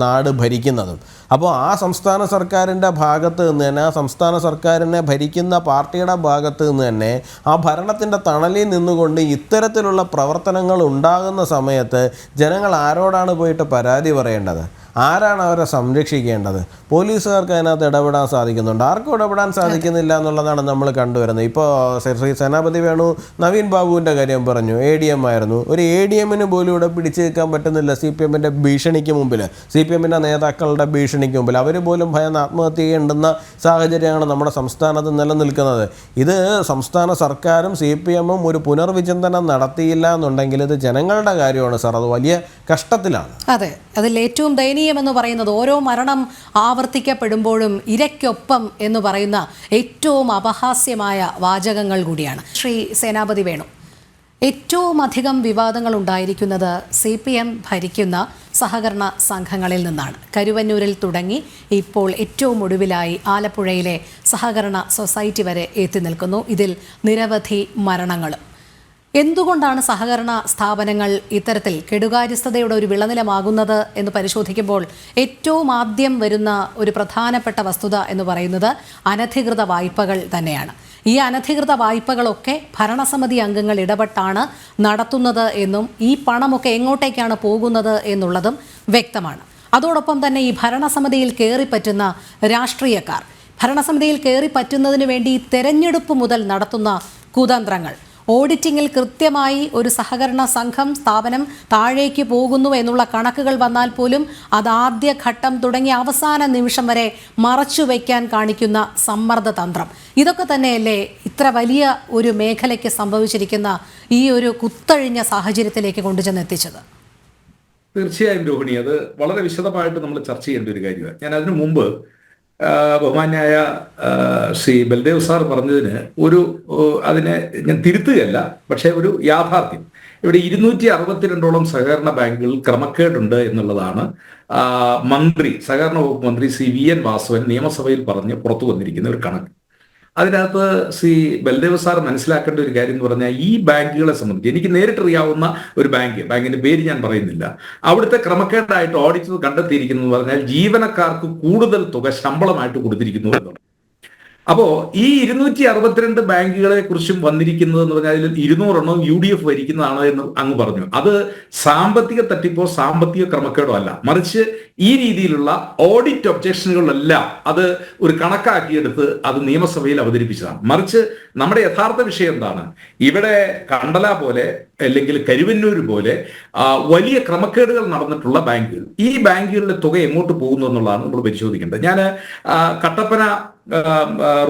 നാട് ഭരിക്കുന്നതും. അപ്പോൾ ആ സംസ്ഥാന സർക്കാരിൻ്റെ ഭാഗത്ത് നിന്ന് തന്നെ, ആ സംസ്ഥാന സർക്കാരിനെ ഭരിക്കുന്ന പാർട്ടിയുടെ ഭാഗത്ത് നിന്ന് തന്നെ ആ ഭരണത്തിൻ്റെ തണലിൽ നിന്നുകൊണ്ട് ഇത്തരത്തിലുള്ള പ്രവർത്തനങ്ങൾ ഉണ്ടാകുന്ന സമയത്ത് ജനങ്ങൾ ആരോടാണ് പോയിട്ട് പരാതി പറയേണ്ടത്? ആരാണ് അവരെ സംരക്ഷിക്കേണ്ടത്? പോലീസുകാർക്ക് അതിനകത്ത് ഇടപെടാൻ സാധിക്കുന്നുണ്ട്? ആർക്കും ഇടപെടാൻ സാധിക്കുന്നില്ല എന്നുള്ളതാണ് നമ്മൾ കണ്ടുവരുന്നത്. ഇപ്പോൾ ശ്രീ സേനാപതി വേണു നവീൻ ബാബുവിൻ്റെ കാര്യം പറഞ്ഞു. ADM ആയിരുന്നു. ഒരു ADMന് പോലും ഇവിടെ പിടിച്ചു നിൽക്കാൻ പറ്റുന്നില്ല CPMൻ്റെ ഭീഷണിക്ക് മുമ്പിൽ, CPMൻ്റെ നേതാക്കളുടെ ഭീഷണിക്ക് മുമ്പിൽ. അവർ പോലും ഭയന്ന് ആത്മഹത്യ ചെയ്യേണ്ടുന്ന സാഹചര്യമാണ് നമ്മുടെ സംസ്ഥാനത്ത് നിലനിൽക്കുന്നത്. ഇത് സംസ്ഥാന സർക്കാരും CPMും ഒരു പുനർവിചിന്തനം നടത്തിയില്ല എന്നുണ്ടെങ്കിൽ ഇത് ജനങ്ങളുടെ കാര്യമാണ് സാർ, അത് വലിയ കഷ്ടത്തിലാണ്. അതെ, അതിൽ ഏറ്റവും ദയനീയമെന്ന് പറയുന്നത് ഓരോ മരണം ആവർത്തിക്കപ്പെടുമ്പോഴും ഇരയ്ക്കൊപ്പം എന്ന് പറയുന്ന ഏറ്റവും അപഹാസ്യമായ വാചകങ്ങൾ കൂടിയാണ്. ശ്രീ സേനാപതി വേണു, ഏറ്റവും അധികം വിവാദങ്ങൾ ഉണ്ടായിരിക്കുന്നത് CPM ഭരിക്കുന്ന സഹകരണ സംഘങ്ങളിൽ നിന്നാണ്. കരുവന്നൂരിൽ തുടങ്ങി ഇപ്പോൾ ഏറ്റവും ഒടുവിലായി ആലപ്പുഴയിലെ സഹകരണ സൊസൈറ്റി വരെ എത്തി നിൽക്കുന്നു. ഇതിൽ നിരവധി മരണങ്ങളും. എന്തുകൊണ്ടാണ് സഹകരണ സ്ഥാപനങ്ങൾ ഇത്തരത്തിൽ കെടുകാര്യസ്ഥതയുടെ ഒരു വിളനിലമാകുന്നത് എന്ന് പരിശോധിക്കുമ്പോൾ ഏറ്റവും ആദ്യം വരുന്ന ഒരു പ്രധാനപ്പെട്ട വസ്തുത എന്ന് പറയുന്നത് അനധികൃത വായ്പകൾ തന്നെയാണ്. ഈ അനധികൃത വായ്പകളൊക്കെ ഭരണസമിതി അംഗങ്ങൾ ഇടപെട്ടാണ് നടത്തുന്നത് എന്നും ഈ പണമൊക്കെ എങ്ങോട്ടേക്കാണ് പോകുന്നത് എന്നുള്ളതും വ്യക്തമാണ്. അതോടൊപ്പം തന്നെ ഈ ഭരണസമിതിയിൽ കയറിപ്പറ്റുന്ന രാഷ്ട്രീയക്കാർ, ഭരണസമിതിയിൽ കയറിപ്പറ്റുന്നതിന് വേണ്ടി തെരഞ്ഞെടുപ്പ് മുതൽ നടത്തുന്ന കുതന്ത്രങ്ങൾ, ഓഡിറ്റിങ്ങിൽ കൃത്യമായി ഒരു സഹകരണ സംഘം സ്ഥാപനം താഴേക്ക് പോകുന്നു എന്നുള്ള കണക്കുകൾ വന്നാൽ പോലും അത് ആദ്യ ഘട്ടം തുടങ്ങി അവസാന നിമിഷം വരെ മറച്ചു വയ്ക്കാൻ കാണിക്കുന്ന സമ്മർദ്ദ തന്ത്രം, ഇതൊക്കെ തന്നെയല്ലേ ഇത്ര വലിയ ഒരു മേഖലയ്ക്ക് സംഭവിച്ചിരിക്കുന്ന ഈ ഒരു കുത്തഴിഞ്ഞ സാഹചര്യത്തിലേക്ക് കൊണ്ടുചെന്നെത്തിച്ചത്? തീർച്ചയായും രോഹിണി, അത് വളരെ വിശദമായിട്ട് നമ്മൾ ചർച്ച ചെയ്യേണ്ട ഒരു കാര്യമാണ്. ഞാൻ അതിനു മുമ്പ് ബഹുമാന്യായ ശ്രീ ബൽദേവ് സാർ പറഞ്ഞതിന് അതിനെ ഞാൻ തിരുത്തുകയല്ല, പക്ഷേ ഒരു യാഥാർത്ഥ്യം. ഇവിടെ 262ഓളം സഹകരണ ബാങ്കുകളിൽ ക്രമക്കേടുണ്ട് എന്നുള്ളതാണ് സഹകരണ വകുപ്പ് മന്ത്രി ശ്രീ VN വാസവൻ നിയമസഭയിൽ പറഞ്ഞ് പുറത്തു വന്നിരിക്കുന്ന ഒരു കണക്ക്. അതിനകത്ത് ശ്രീ ബൽദേവ് സാർ മനസ്സിലാക്കേണ്ട ഒരു കാര്യം എന്ന് പറഞ്ഞാൽ, ഈ ബാങ്കുകളെ സംബന്ധിച്ച് എനിക്ക് നേരിട്ടറിയാവുന്ന ഒരു ബാങ്കിന്റെ പേര് ഞാൻ പറയുന്നില്ല, അവിടുത്തെ ക്രമക്കേടായിട്ട് ഓഡിറ്റ് കണ്ടെത്തിയിരിക്കുന്നു എന്ന് പറഞ്ഞാൽ ജീവനക്കാർക്ക് കൂടുതൽ തുക ശമ്പളമായിട്ട് കൊടുത്തിരിക്കുന്നു എന്നുള്ളത്. അപ്പോ ഈ 262 ബാങ്കുകളെ കുറിച്ചും വന്നിരിക്കുന്നത് എന്ന് പറഞ്ഞാൽ അതിൽ 200 UDF ഭരിക്കുന്നതാണ് എന്ന് അങ്ങ് പറഞ്ഞു. അത് സാമ്പത്തിക തട്ടിപ്പോ സാമ്പത്തിക ക്രമക്കേടോ അല്ല, മറിച്ച് ഈ രീതിയിലുള്ള ഓഡിറ്റ് ഒബ്ജക്ഷനുകളെല്ലാം അത് ഒരു കണക്കാക്കിയെടുത്ത് അത് നിയമസഭയിൽ അവതരിപ്പിച്ചതാണ്. മറിച്ച് നമ്മുടെ യഥാർത്ഥ വിഷയം എന്താണ്? ഇവിടെ കണ്ടല പോലെ അല്ലെങ്കിൽ കരുവന്നൂർ പോലെ വലിയ ക്രമക്കേടുകൾ നടന്നിട്ടുള്ള ബാങ്കുകൾ, ഈ ബാങ്കുകളിലെ തുക എങ്ങോട്ട് പോകുന്നു എന്നുള്ളതാണ് നമ്മൾ പരിശോധിക്കേണ്ടത്. ഞാൻ കട്ടപ്പന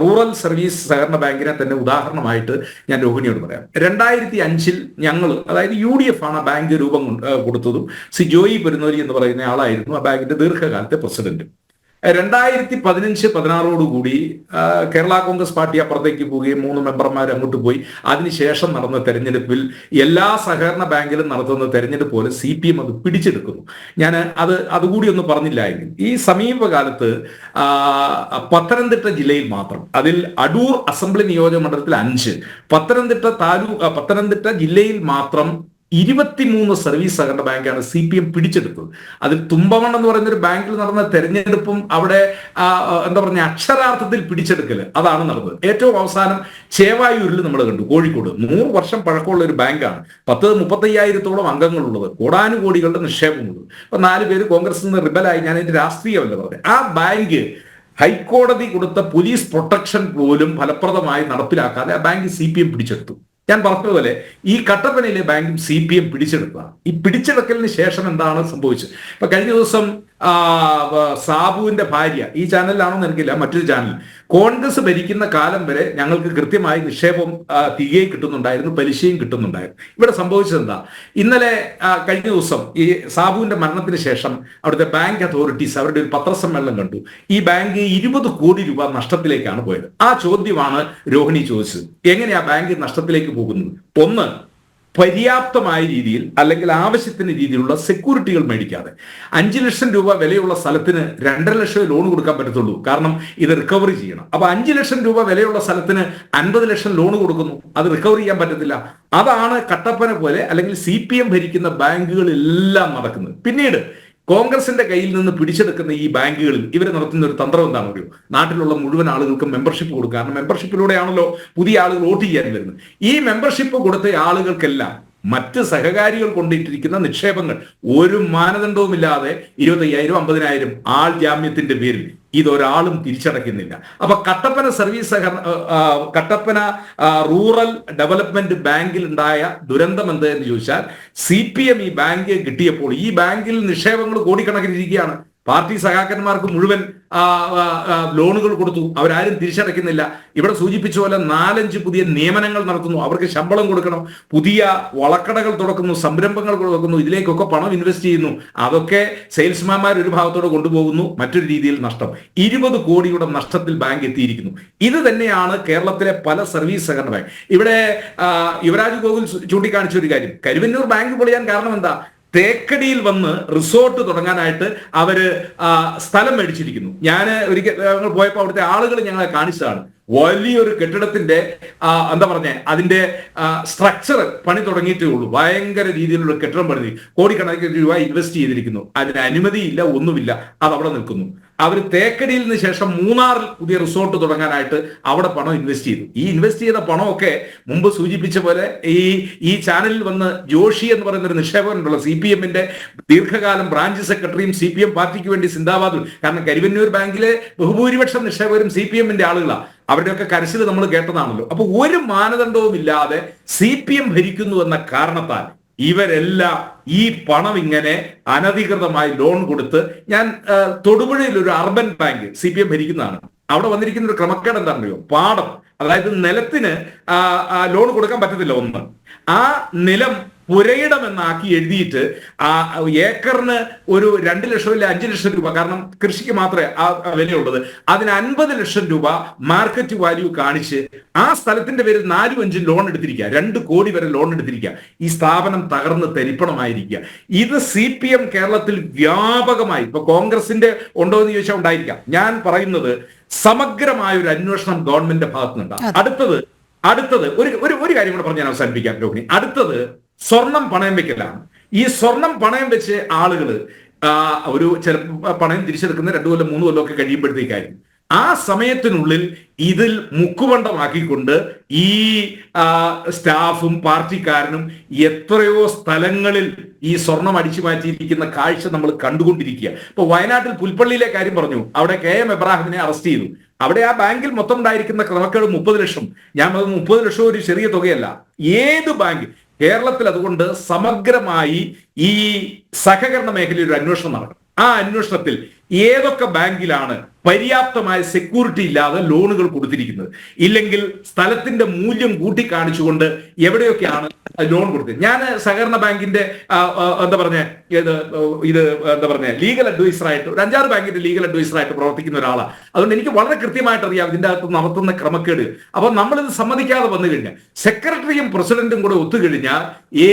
റൂറൽ സർവീസ് സഹകരണ ബാങ്കിനെ തന്നെ ഉദാഹരണമായിട്ട് ഞാൻ രോഹിണിയോട് പറയാം. 2005 ഞങ്ങൾ, അതായത് UDF ആണ് ബാങ്ക് രൂപം കൊടുത്തതും ശ്രീ ജോയി പെരുന്നോലി എന്ന് പറയുന്ന ആളായിരുന്നു ആ ബാങ്കിന്റെ ദീർഘകാലത്തെ പ്രസിഡന്റ്. 2015-16 കൂടി കേരള കോൺഗ്രസ് പാർട്ടി അപ്പുറത്തേക്ക് പോവുകയും 3 മെമ്പർമാർ അങ്ങോട്ട് പോയി. അതിനുശേഷം നടന്ന തെരഞ്ഞെടുപ്പിൽ എല്ലാ സഹകരണ ബാങ്കിലും നടത്തുന്ന തെരഞ്ഞെടുപ്പ് പോലെ CPM അത് പിടിച്ചെടുക്കുന്നു. ഞാൻ അതുകൂടി ഒന്ന് പറഞ്ഞില്ലായെങ്കിൽ, ഈ സമീപകാലത്ത് പത്തനംതിട്ട ജില്ലയിൽ മാത്രം, അതിൽ അടൂർ അസംബ്ലി നിയോജക മണ്ഡലത്തിൽ 5, പത്തനംതിട്ട ജില്ലയിൽ മാത്രം 23 സർവീസ് സഹകരണ ബാങ്കാണ് CPM പിടിച്ചെടുത്തത്. അതിൽ തുമ്പമൺ എന്ന് പറയുന്ന ഒരു ബാങ്കിൽ നടന്ന തെരഞ്ഞെടുപ്പും അവിടെ അക്ഷരാർത്ഥത്തിൽ പിടിച്ചെടുക്കല് അതാണ് നടന്നത്. ഏറ്റവും അവസാനം ചേവായൂരിൽ നമ്മൾ കണ്ടു. കോഴിക്കോട് 100 വർഷം പഴക്കമുള്ള ഒരു ബാങ്കാണ്, 35,000-ഓളം അംഗങ്ങളുള്ളത്, കോടാനുകോടികളുടെ നിക്ഷേപമുള്ളത്. അപ്പൊ 4 പേര് കോൺഗ്രസിൽ നിന്ന് റിബലായി. ഞാൻ അതിന്റെ രാഷ്ട്രീയമല്ല പറഞ്ഞത്. ആ ബാങ്ക് ഹൈക്കോടതി കൊടുത്ത പോലീസ് പ്രൊട്ടക്ഷൻ പോലും ഫലപ്രദമായി നടപ്പിലാക്കാതെ ആ ബാങ്ക് CPM പിടിച്ചെടുത്തു. ഞാൻ പറഞ്ഞതുപോലെ ഈ കട്ടപ്പനയിലെ ബാങ്കും CPM പിടിച്ചെടുത്തതാണ്. ഈ പിടിച്ചെടുക്കലിന് ശേഷം എന്താണ് സംഭവിച്ചത്? ഇപ്പൊ കഴിഞ്ഞ ദിവസം സാബുവിന്റെ ഭാര്യ, ഈ ചാനലിലാണോന്ന് എനിക്കില്ല, മറ്റൊരു ചാനൽ, കോൺഗ്രസ് ഭരിക്കുന്ന കാലം വരെ ഞങ്ങൾക്ക് കൃത്യമായി നിക്ഷേപം തിരികെ കിട്ടുന്നുണ്ടായിരുന്നു, പലിശയും കിട്ടുന്നുണ്ടായിരുന്നു. ഇവിടെ സംഭവിച്ചത് എന്താ? ഇന്നലെ കഴിഞ്ഞ ദിവസം ഈ സാബുവിന്റെ മരണത്തിന് ശേഷം അവിടുത്തെ ബാങ്ക് അതോറിറ്റീസ് അവരുടെ ഒരു പത്രസമ്മേളനം കണ്ടു. ഈ ബാങ്ക് 20 കോടി രൂപ നഷ്ടത്തിലേക്കാണ് പോയത്. ആ ചോദ്യമാണ് രോഹിണി ചോദിച്ചത്. എങ്ങനെയാ ബാങ്ക് നഷ്ടത്തിലേക്ക് പോകുന്നത്? ഒന്ന്, പര്യാപ്തമായ രീതിയിൽ അല്ലെങ്കിൽ ആവശ്യത്തിന് രീതിയിലുള്ള സെക്യൂരിറ്റികൾ മേടിക്കാതെ 5 ലക്ഷം രൂപ വിലയുള്ള സ്ഥലത്തിന് 2.5 ലക്ഷം ലോൺ കൊടുക്കാൻ പറ്റത്തുള്ളൂ. കാരണം ഇത് റിക്കവറി ചെയ്യണം. അപ്പൊ 5 ലക്ഷം രൂപ വിലയുള്ള സ്ഥലത്തിന് 50 ലക്ഷം ലോൺ കൊടുക്കുന്നു, അത് റിക്കവർ ചെയ്യാൻ പറ്റത്തില്ല. അതാണ് കട്ടപ്പന പോലെ അല്ലെങ്കിൽ CPM ഭരിക്കുന്ന ബാങ്കുകളെല്ലാം നടക്കുന്നത്. പിന്നീട് കോൺഗ്രസിന്റെ കയ്യിൽ നിന്ന് പിടിച്ചെടുക്കുന്ന ഈ ബാങ്കുകളിൽ ഇവർ നടത്തുന്ന ഒരു തന്ത്രം എന്താണെന്ന് അറിയോ? നാട്ടിലുള്ള മുഴുവൻ ആളുകൾക്കും മെമ്പർഷിപ്പ് കൊടുക്കുക. കാരണം മെമ്പർഷിപ്പിലൂടെയാണല്ലോ പുതിയ ആളുകൾ വോട്ട് ചെയ്യാൻ വരുന്നത്. ഈ മെമ്പർഷിപ്പ് കൊടുത്ത ആളുകൾക്കെല്ലാം മറ്റ് സഹകാരികൾ കൊണ്ടിട്ടിരിക്കുന്ന നിക്ഷേപങ്ങൾ ഒരു മാനദണ്ഡവുമില്ലാതെ 25,000 50,000 ആൾ ജാമ്യത്തിന്റെ പേരിൽ ഇതൊരാളും തിരിച്ചടയ്ക്കുന്നില്ല. അപ്പൊ കട്ടപ്പന റൂറൽ ഡെവലപ്മെന്റ് ബാങ്കിൽ ഉണ്ടായ ദുരന്തം എന്ത് എന്ന് ചോദിച്ചാൽ, CPM ഈ ബാങ്ക് കിട്ടിയപ്പോൾ ഈ ബാങ്കിൽ നിക്ഷേപങ്ങൾ കോടിക്കണക്കിനിരിക്കുകയാണ്. പാർട്ടി സഖാക്കന്മാർക്ക് മുഴുവൻ ലോണുകൾ കൊടുത്തു, അവരാരും തിരിച്ചടയ്ക്കുന്നില്ല. ഇവിടെ സൂചിപ്പിച്ച പോലെ 4-5 പുതിയ നിയമനങ്ങൾ നടത്തുന്നു, അവർക്ക് ശമ്പളം കൊടുക്കണം, പുതിയ വളക്കടകൾ തുറക്കുന്നു, സംരംഭങ്ങൾ തുറക്കുന്നു, ഇതിലേക്കൊക്കെ പണം ഇൻവെസ്റ്റ് ചെയ്യുന്നു. അതൊക്കെ സെയിൽസ്മാൻമാർ ഒരു ഭാഗത്തോടെ കൊണ്ടുപോകുന്നു, മറ്റൊരു രീതിയിൽ നഷ്ടം. 20 കോടിയുടെ നഷ്ടത്തിൽ ബാങ്ക് എത്തിയിരിക്കുന്നു. ഇത് തന്നെയാണ് കേരളത്തിലെ പല സർവീസ് സഹകരണ ബാങ്ക്. ഇവിടെ യുവരാജ് ഗോകുൽ ചൂണ്ടിക്കാണിച്ച ഒരു കാര്യം, കരുവന്നൂർ ബാങ്ക് പൊളിയാൻ കാരണം എന്താ? തേക്കടിയിൽ വന്ന് റിസോർട്ട് തുടങ്ങാനായിട്ട് അവര് സ്ഥലം മേടിച്ചിരിക്കുന്നു. ഞാൻ ഒരിക്കൽ പോയപ്പോൾ അവിടുത്തെ ആളുകൾ ഞങ്ങളെ കാണിച്ചതാണ്. വലിയൊരു കെട്ടിടത്തിന്റെ എന്താ പറഞ്ഞ അതിന്റെ സ്ട്രക്ചർ പണി തുടങ്ങിയിട്ടേ ഉള്ളൂ. ഭയങ്കര രീതിയിലുള്ള കെട്ടിടം പണിതി, കോടിക്കണക്കിന് രൂപ ഇൻവെസ്റ്റ് ചെയ്തിരിക്കുന്നു. അതിന് അനുമതിയില്ല, ഒന്നുമില്ല, അത് അവിടെ നിൽക്കുന്നു. അവർ തേക്കടിയിൽ നിന്ന് ശേഷം മൂന്നാറിൽ പുതിയ റിസോർട്ട് തുടങ്ങാനായിട്ട് അവിടെ പണം ഇൻവെസ്റ്റ് ചെയ്തു. ഈ ഇൻവെസ്റ്റ് ചെയ്ത പണമൊക്കെ മുമ്പ് സൂചിപ്പിച്ച പോലെ ഈ ചാനലിൽ വന്ന് ജോഷി എന്ന് പറയുന്ന ഒരു നിക്ഷേപകനുണ്ടല്ലോ, CPM-ന്റെ ദീർഘകാലം ബ്രാഞ്ച് സെക്രട്ടറിയും CPM പാർട്ടിക്ക് വേണ്ടി സിന്ദാബാദും. കാരണം കരുവന്നൂർ ബാങ്കിലെ ബഹുഭൂരിപക്ഷം നിക്ഷേപകരും CPM-ന്റെ ആളുകളാണ്. അവരുടെയൊക്കെ കരച്ചിൽ നമ്മൾ കേട്ടതാണല്ലോ. അപ്പൊ ഒരു മാനദണ്ഡവും ഇല്ലാതെ CPM ഭരിക്കുന്നു എന്ന കാരണത്താൽ ഇവരെല്ലാം ഈ പണം ഇങ്ങനെ അനധികൃതമായി ലോൺ കൊടുത്ത്, ഞാൻ തൊടുപുഴയിൽ ഒരു അർബൻ ബാങ്ക് CPM ഭരിക്കുന്നതാണ്, അവിടെ വന്നിരിക്കുന്ന ഒരു ക്രമക്കേട് എന്താണെന്നറിയോ? പാടം, അതായത് നിലത്തിന് ലോൺ കൊടുക്കാൻ പറ്റത്തില്ല. ഒന്ന്, ആ നിലം പുരയിടം എന്നാക്കി എഴുതിയിട്ട് ഏക്കറിന് ഒരു 2 ലക്ഷം ഇല്ല 5 ലക്ഷം രൂപ, കാരണം കൃഷിക്ക് മാത്രമേ ആ വിലയുള്ളത്, അതിന് 50 ലക്ഷം രൂപ മാർക്കറ്റ് വാല്യൂ കാണിച്ച് ആ സ്ഥലത്തിന്റെ പേരിൽ 4-5 ലോൺ എടുത്തിരിക്കുക, 2 കോടി വരെ ലോൺ എടുത്തിരിക്കുക. ഈ സ്ഥാപനം തകർന്ന് തരിപ്പണമായിരിക്കുക. ഇത് CPM കേരളത്തിൽ വ്യാപകമായി, ഇപ്പൊ കോൺഗ്രസിന്റെ ഉണ്ടോ എന്ന് ചോദിച്ചാൽ ഉണ്ടായിരിക്കാം. ഞാൻ പറയുന്നത് സമഗ്രമായ ഒരു അന്വേഷണം ഗവൺമെന്റിന്റെ ഭാഗത്തുനിന്നുണ്ട്. അടുത്തത് ഒരു കാര്യം കൂടെ പറഞ്ഞ് ഞാൻ അവസാനിപ്പിക്കാം രോഹിണി. അടുത്തത് സ്വർണം പണയം വെക്കലാണ്. ഈ സ്വർണം പണയം വെച്ച് ആളുകൾ ഒരു പണയം തിരിച്ചെടുക്കുന്ന 2 കൊല്ലം 3 കൊല്ലം ഒക്കെ കഴിയുമ്പോഴത്തേക്കായിരിക്കും. ആ സമയത്തിനുള്ളിൽ ഇതിൽ മുക്കുവണ്ടമാക്കിക്കൊണ്ട് ഈ സ്റ്റാഫും പാർട്ടിക്കാരനും എത്രയോ സ്ഥലങ്ങളിൽ ഈ സ്വർണം അടിച്ചു മാറ്റിയിരിക്കുന്ന കാഴ്ച നമ്മൾ കണ്ടുകൊണ്ടിരിക്കുക. ഇപ്പൊ വയനാട്ടിൽ പുൽപ്പള്ളിയിലെ കാര്യം പറഞ്ഞു, അവിടെ KM എബ്രാഹിമിനെ അറസ്റ്റ് ചെയ്തു. അവിടെ ആ ബാങ്കിൽ മൊത്തം ഉണ്ടായിരിക്കുന്ന ക്രമക്കേട് 30 ലക്ഷം. ഞാൻ 30 ലക്ഷം ഒരു ചെറിയ തുകയല്ല. ഏത് ബാങ്ക് കേരളത്തിൽ അതുകൊണ്ട് സമഗ്രമായി ഈ സഹകരണ മേഖലയിൽ ഒരു അന്വേഷണം നടക്കും. ആ അന്വേഷണത്തിൽ ഏതൊക്കെ ബാങ്കിലാണ് പര്യാപ്തമായ സെക്യൂരിറ്റി ഇല്ലാതെ ലോണുകൾ കൊടുത്തിരിക്കുന്നത്, ഇല്ലെങ്കിൽ സ്ഥലത്തിന്റെ മൂല്യം കൂട്ടിക്കാണിച്ചുകൊണ്ട് എവിടെയൊക്കെയാണ് ലോൺ കൊടുത്തത്. ഞാൻ സഹകരണ ബാങ്കിന്റെ ലീഗൽ അഡ്വൈസറായിട്ട് ഒരു 5-6 ബാങ്കിന്റെ ലീഗൽ അഡ്വൈസറായിട്ട് പ്രവർത്തിക്കുന്ന ഒരാളാണ്. അതുകൊണ്ട് എനിക്ക് വളരെ കൃത്യമായിട്ട് അറിയാം ഇതിന്റെ അകത്ത് നടത്തുന്ന ക്രമക്കേട്. അപ്പൊ നമ്മളിത് സമ്മതിക്കാതെ വന്നു കഴിഞ്ഞാൽ, സെക്രട്ടറിയും പ്രസിഡന്റും കൂടെ ഒത്തുകഴിഞ്ഞാൽ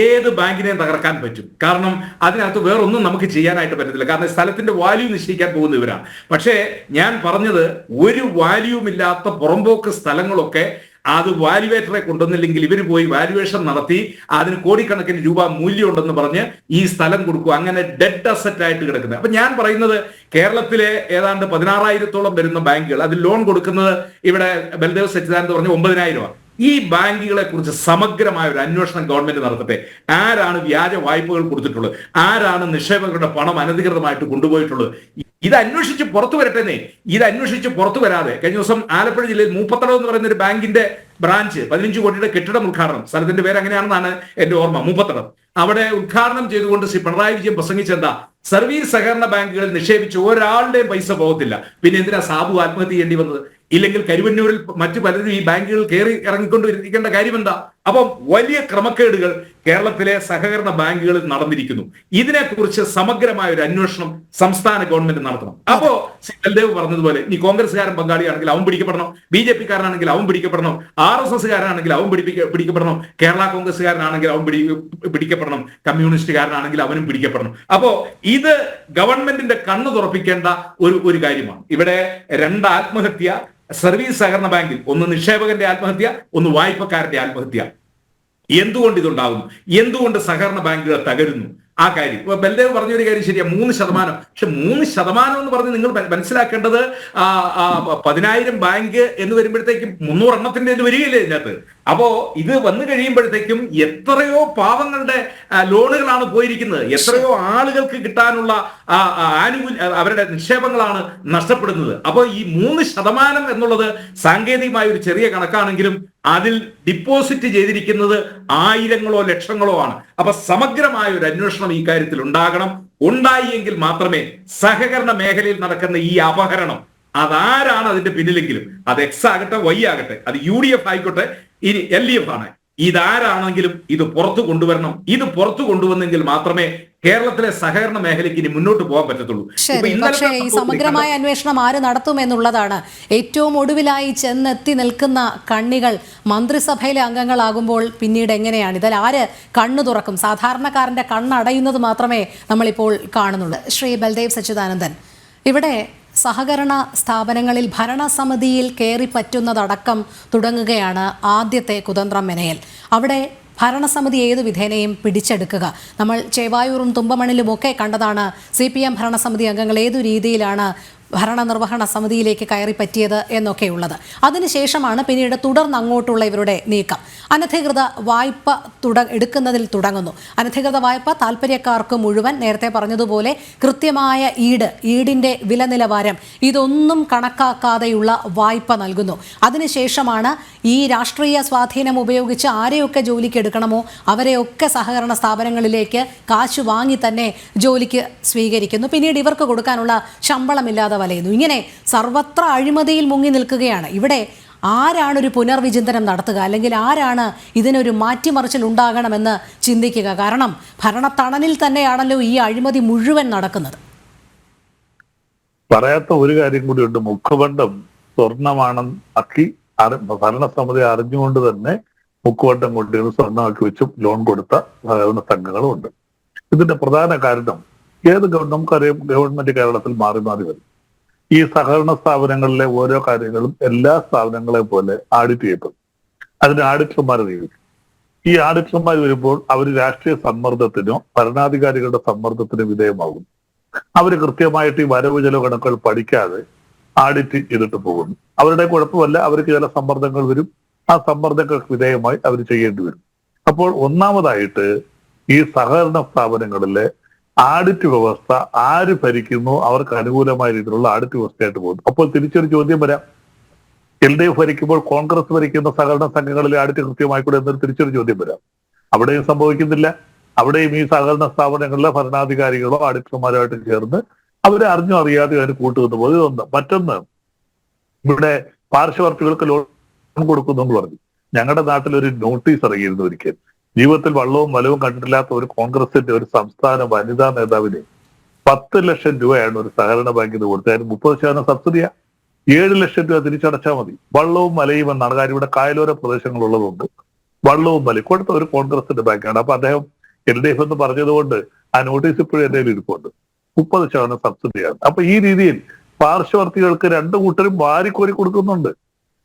ഏത് ബാങ്കിനെയും തകർക്കാൻ പറ്റും. കാരണം അതിനകത്ത് വേറൊന്നും നമുക്ക് ചെയ്യാനായിട്ട് പറ്റത്തില്ല. കാരണം സ്ഥലത്തിന്റെ വാല്യൂ നിശ്ചയിക്കാൻ പോകുന്ന ഇവരാണ്. പക്ഷേ ഞാൻ പറഞ്ഞത്, ഒരു വാല്യൂമില്ലാത്ത പുറമ്പോക്ക് സ്ഥലങ്ങളൊക്കെ അത് വാല്യുവേറ്ററെ കൊണ്ടുവന്നില്ലെങ്കിൽ ഇവർ പോയി വാല്യുവേഷൻ നടത്തി അതിന് കോടിക്കണക്കിന് രൂപ മൂല്യമുണ്ടെന്ന് പറഞ്ഞ് ഈ സ്ഥലം കൊടുക്കുക. അങ്ങനെ ഡെഡ് അസറ്റ് ആയിട്ട് കിടക്കുന്നത്. അപ്പൊ ഞാൻ പറയുന്നത്, കേരളത്തിലെ ഏതാണ്ട് 16,000-ഓളം വരുന്ന ബാങ്കുകൾ അതിൽ ലോൺ കൊടുക്കുന്നത് ഇവിടെ ബൽദേവ് സച്ചിദാനന്ദ പറഞ്ഞ 9,000 ഈ ബാങ്കുകളെ കുറിച്ച് സമഗ്രമായ ഒരു അന്വേഷണം ഗവൺമെന്റ് നടത്തട്ടെ. ആരാണ് വ്യാജ വായ്പകൾ കൊടുത്തിട്ടുള്ളത്, ആരാണ് നിക്ഷേപകരുടെ പണം അനധികൃതമായിട്ട് കൊണ്ടുപോയിട്ടുള്ളത്, ഇത് അന്വേഷിച്ച് പുറത്തു വരട്ടെന്നേ. ഇത് അന്വേഷിച്ച് പുറത്തു വരാതെ കഴിഞ്ഞ ദിവസം ആലപ്പുഴ ജില്ലയിൽ മൂപ്പത്തടം എന്ന് പറയുന്ന ഒരു ബാങ്കിന്റെ ബ്രാഞ്ച് 15 കോടിയുടെ കെട്ടിടം ഉദ്ഘാടനം, സ്ഥലത്തിന്റെ പേര് അങ്ങനെയാണെന്നാണ് എന്റെ ഓർമ്മ, മൂപ്പത്തടം, അവിടെ ഉദ്ഘാടനം ചെയ്തുകൊണ്ട് ശ്രീ പിണറായി വിജയൻ പ്രസംഗിച്ചെന്താ, സർവീസ് സഹകരണ ബാങ്കുകൾ നിക്ഷേപിച്ച് ഒരാളുടെയും പൈസ പോകത്തില്ല. പിന്നെ എന്തിനാ സാബു ആത്മഹത്യ ചെയ്യേണ്ടി വന്നത്? ഇല്ലെങ്കിൽ കരുവന്നൂരിൽ മറ്റു പലരും ഈ ബാങ്കുകൾ കയറി ഇറങ്ങിക്കൊണ്ട് ഇരിക്കേണ്ട കാര്യം എന്താ? അപ്പം വലിയ ക്രമക്കേടുകൾ കേരളത്തിലെ സഹകരണ ബാങ്കുകളിൽ നടന്നിരിക്കുന്നു. ഇതിനെക്കുറിച്ച് സമഗ്രമായ ഒരു അന്വേഷണം സംസ്ഥാന ഗവൺമെന്റ് നടത്തണം. അപ്പോ ബൽദേവ് പറഞ്ഞതുപോലെ ഈ കോൺഗ്രസ്സുകാരൻ പങ്കാളിയാണെങ്കിൽ അവൻ പിടിക്കപ്പെടണം, BJP-കാരനാണെങ്കിൽ അവൻ പിടിക്കപ്പെടണം, RSS-കാരനാണെങ്കിൽ അവൻ പിടിക്കപ്പെടണം, കേരള കോൺഗ്രസ്സുകാരനാണെങ്കിൽ അവൻ പിടിക്കപ്പെടണം, കമ്മ്യൂണിസ്റ്റുകാരനാണെങ്കിൽ അവനും പിടിക്കപ്പെടണം. അപ്പോ ഇത് ഗവൺമെന്റിന്റെ കണ്ണു തുറപ്പിക്കേണ്ട ഒരു കാര്യമാണ്. ഇവിടെ 2 ആത്മഹത്യ സർവീസ് സഹകരണ ബാങ്കിൽ, ഒന്ന് നിക്ഷേപകന്റെ ആത്മഹത്യ, ഒന്ന് വായ്പക്കാരന്റെ ആത്മഹത്യ. എന്തുകൊണ്ട് ഇതുണ്ടാകുന്നു? എന്തുകൊണ്ട് സഹകരണ ബാങ്കുകൾ തകരുന്നു? ആ കാര്യം ഇപ്പൊ ബൽദേവ് പറഞ്ഞൊരു കാര്യം ശരിയാ, 3%. പക്ഷെ 3% എന്ന് പറഞ്ഞ് നിങ്ങൾ മനസ്സിലാക്കേണ്ടത് 10,000 ബാങ്ക് എന്ന് വരുമ്പോഴത്തേക്കും 300 എണ്ണത്തിന്റെ ഇത് വരികയില്ലേ ഇതിനകത്ത്. അപ്പോ ഇത് വന്നു കഴിയുമ്പോഴത്തേക്കും എത്രയോ പാവങ്ങളുടെ ലോണുകളാണ് പോയിരിക്കുന്നത്, എത്രയോ ആളുകൾക്ക് കിട്ടാനുള്ള അവരുടെ നിക്ഷേപങ്ങളാണ് നഷ്ടപ്പെടുന്നത്. അപ്പോൾ ഈ 3% എന്നുള്ളത് സാങ്കേതികമായ ഒരു ചെറിയ കണക്കാണെങ്കിലും അതിൽ ഡിപ്പോസിറ്റ് ചെയ്തിരിക്കുന്നത് ആയിരങ്ങളോ ലക്ഷങ്ങളോ ആണ്. അപ്പൊ സമഗ്രമായ ഒരു അന്വേഷണം ഈ കാര്യത്തിൽ ഉണ്ടാകണം. ഉണ്ടായെങ്കിൽ മാത്രമേ സഹകരണ മേഖലയിൽ നടക്കുന്ന ഈ അപഹരണം, അതാരാണ് അതിന്റെ പിന്നിലെങ്കിലും, അത് X ആകട്ടെ, Y ആകട്ടെ, അത് UDF ആയിക്കോട്ടെ, ഇനി LDF ആണ്, ഇതാരാണെങ്കിലും ഇത് പുറത്തു കൊണ്ടുവരണം. ഇത് പുറത്തു കൊണ്ടുവന്നെങ്കിൽ മാത്രമേ കേരളത്തിലെ സഹകരണ മേഖലയ്ക്ക് ഇനി മുന്നോട്ട് പോകാൻ പറ്റത്തുള്ളൂ. ശരി, പക്ഷേ ഈ സമഗ്രമായ അന്വേഷണം ആര് നടത്തുമെന്നുള്ളതാണ്. ഏറ്റവും ഒടുവിലായി ചെന്നെത്തി നിൽക്കുന്ന കണ്ണികൾ മന്ത്രിസഭയിലെ അംഗങ്ങളാകുമ്പോൾ പിന്നീട് എങ്ങനെയാണ് ഇതിൽ ആര് കണ്ണു തുറക്കും? സാധാരണക്കാരന്റെ കണ്ണടയുന്നത് മാത്രമേ നമ്മളിപ്പോൾ കാണുന്നുള്ളൂ. ശ്രീ ബൽദേവ് സച്ചിദാനന്ദൻ, ഇവിടെ സഹകരണ സ്ഥാപനങ്ങളിൽ ഭരണസമിതിയിൽ കയറി പറ്റുന്നതടക്കം തുടങ്ങുകയാണ് ആദ്യത്തെ കുതന്ത്രം മെനയൽ. അവിടെ ഭരണസമിതി ഏതു വിധേനയും പിടിച്ചെടുക്കുക. നമ്മൾ ചേവായൂറും തുമ്പമണിലുമൊക്കെ കണ്ടതാണ് CPM ഭരണസമിതി അംഗങ്ങൾ ഏതു രീതിയിലാണ് ഭരണനിർവഹണ സമിതിയിലേക്ക് കയറി പറ്റിയത് എന്നൊക്കെയുള്ളത്. അതിനുശേഷമാണ് പിന്നീട് തുടർന്ന് അങ്ങോട്ടുള്ള ഇവരുടെ നീക്കം. അനധികൃത വായ്പ എടുക്കുന്നതിൽ തുടങ്ങുന്നു. അനധികൃത വായ്പ താല്പര്യക്കാർക്ക് മുഴുവൻ നേരത്തെ പറഞ്ഞതുപോലെ കൃത്യമായ ഈടിൻ്റെ വില നിലവാരം ഇതൊന്നും കണക്കാക്കാതെയുള്ള വായ്പ നൽകുന്നു. അതിനുശേഷമാണ് ഈ രാഷ്ട്രീയ സ്വാധീനം ഉപയോഗിച്ച് ആരെയൊക്കെ ജോലിക്ക് എടുക്കണമോ അവരെയൊക്കെ സഹകരണ സ്ഥാപനങ്ങളിലേക്ക് കാശ് വാങ്ങി തന്നെ ജോലിക്ക് സ്വീകരിക്കുന്നു. പിന്നീട് ഇവർക്ക് കൊടുക്കാനുള്ള ശമ്പളമില്ലാതെ വലയുന്നു. ഇങ്ങനെ സർവത്ര അഴിമതിയിൽ മുങ്ങി നിൽക്കുകയാണ്. ഇവിടെ ആരാണ് ഒരു പുനർവിചിന്തനം നടത്തുക, അല്ലെങ്കിൽ ആരാണ് ഇതിനൊരു മാറ്റിമറിച്ചിൽ ഉണ്ടാകണമെന്ന് ചിന്തിക്കുക? കാരണം ഭരണത്തണലിൽ തന്നെയാണല്ലോ ഈ അഴിമതി മുഴുവൻ നടക്കുന്നത്. പറയാത്ത ഒരു കാര്യം കൂടിയുണ്ട്. മുഖപണ്ടം സ്വർണമാണെന്നാക്കി ഭരണസമിതി അറിഞ്ഞുകൊണ്ട് തന്നെ മുക്കുവട്ടം കൊണ്ടുവന്ന് സ്വർണ്ണമാക്കി വെച്ച് ലോൺ കൊടുത്ത സഹകരണ സംഘങ്ങളും ഉണ്ട്. ഇതിന്റെ പ്രധാന കാരണം നമുക്കറിയാം, ഗവൺമെന്റ് കേരളത്തിൽ മാറി മാറി വരും. ഈ സഹകരണ സ്ഥാപനങ്ങളിലെ ഓരോ കാര്യങ്ങളും എല്ലാ സ്ഥാപനങ്ങളെ പോലെ ആഡിറ്റ് ചെയ്യപ്പെടും. അതിന് ആഡിറ്റർമാർ നിയമിക്കും. ഈ ആഡിറ്റർമാർ വരുമ്പോൾ അവർ രാഷ്ട്രീയ സമ്മർദ്ദത്തിനോ ഭരണാധികാരികളുടെ സമ്മർദ്ദത്തിനോ വിധേയമാകും. അവർ കൃത്യമായിട്ട് ഈ വരവ് ചെലവ് കണക്കുകൾ പഠിക്കാതെ ആഡിറ്റ് ചെയ്തിട്ട് പോകുന്നു. അവരുടെ കുഴപ്പമല്ല, അവർക്ക് ചില സമ്മർദ്ദങ്ങൾ വരും. ആ സമ്മർദ്ദങ്ങൾക്ക് വിധേയമായി അവർ ചെയ്യേണ്ടി വരും. അപ്പോൾ ഒന്നാമതായിട്ട് ഈ സഹകരണ സ്ഥാപനങ്ങളിലെ ആഡിറ്റ് വ്യവസ്ഥ ആര് ഭരിക്കുന്നു അവർക്ക് അനുകൂലമായ രീതിയിലുള്ള ആഡിറ്റ് വ്യവസ്ഥയായിട്ട് പോകുന്നു. അപ്പോൾ തിരിച്ചൊരു ചോദ്യം വരാം, LDF ഭരിക്കുമ്പോൾ കോൺഗ്രസ് ഭരിക്കുന്ന സഹകരണ സംഘങ്ങളിലെ ആഡിറ്റ് കൃത്യമായിക്കൂടെ എന്നൊരു തിരിച്ചൊരു ചോദ്യം വരാം. അവിടെയും സംഭവിക്കുന്നില്ല. അവിടെയും ഈ സഹകരണ സ്ഥാപനങ്ങളിലെ ഭരണാധികാരികളോ ആഡിറ്റർമാരുമായിട്ട് ചേർന്ന് അവരെ അറിഞ്ഞോ അറിയാതെ അതിന് കൂട്ടുവന്നു പോകും. ഇതൊന്ന്. മറ്റൊന്ന്, ഇവിടെ പാർശ്വവർത്തികൾക്ക് ലോൺ കൊടുക്കുന്നു എന്ന് പറഞ്ഞു. ഞങ്ങളുടെ നാട്ടിലൊരു നോട്ടീസ് ഇറങ്ങിയിരുന്നു ഒരിക്കൽ. ജീവിതത്തിൽ വള്ളവും വലവും കണ്ടിട്ടില്ലാത്ത ഒരു കോൺഗ്രസിന്റെ ഒരു സംസ്ഥാന വനിതാ നേതാവിന് 10 ലക്ഷം രൂപയാണ് ഒരു സഹകരണ ബാങ്കിന് കൊടുത്തത്. അതിന് 30% സബ്സിഡിയാ. 7 ലക്ഷം രൂപ തിരിച്ചടച്ചാൽ മതി. വള്ളവും മലയും എന്നാണ്. കാര്യം ഇവിടെ കായലോര പ്രദേശങ്ങളുള്ളതുകൊണ്ട് വള്ളവും മലയും കൊടുത്ത ഒരു കോൺഗ്രസിന്റെ ബാങ്കാണ്. അപ്പൊ അദ്ദേഹം LDF എന്ന് പറഞ്ഞതുകൊണ്ട് ആ നോട്ടീസ് ഇപ്പോഴും എന്റെ കയ്യിൽ ഇരിപ്പുണ്ട്. 30% സബ്സിഡിയാണ്. അപ്പൊ ഈ രീതിയിൽ പാർശ്വവർത്തികൾക്ക് 2 കൂട്ടരും വാരിക്കോരി കൊടുക്കുന്നുണ്ട്.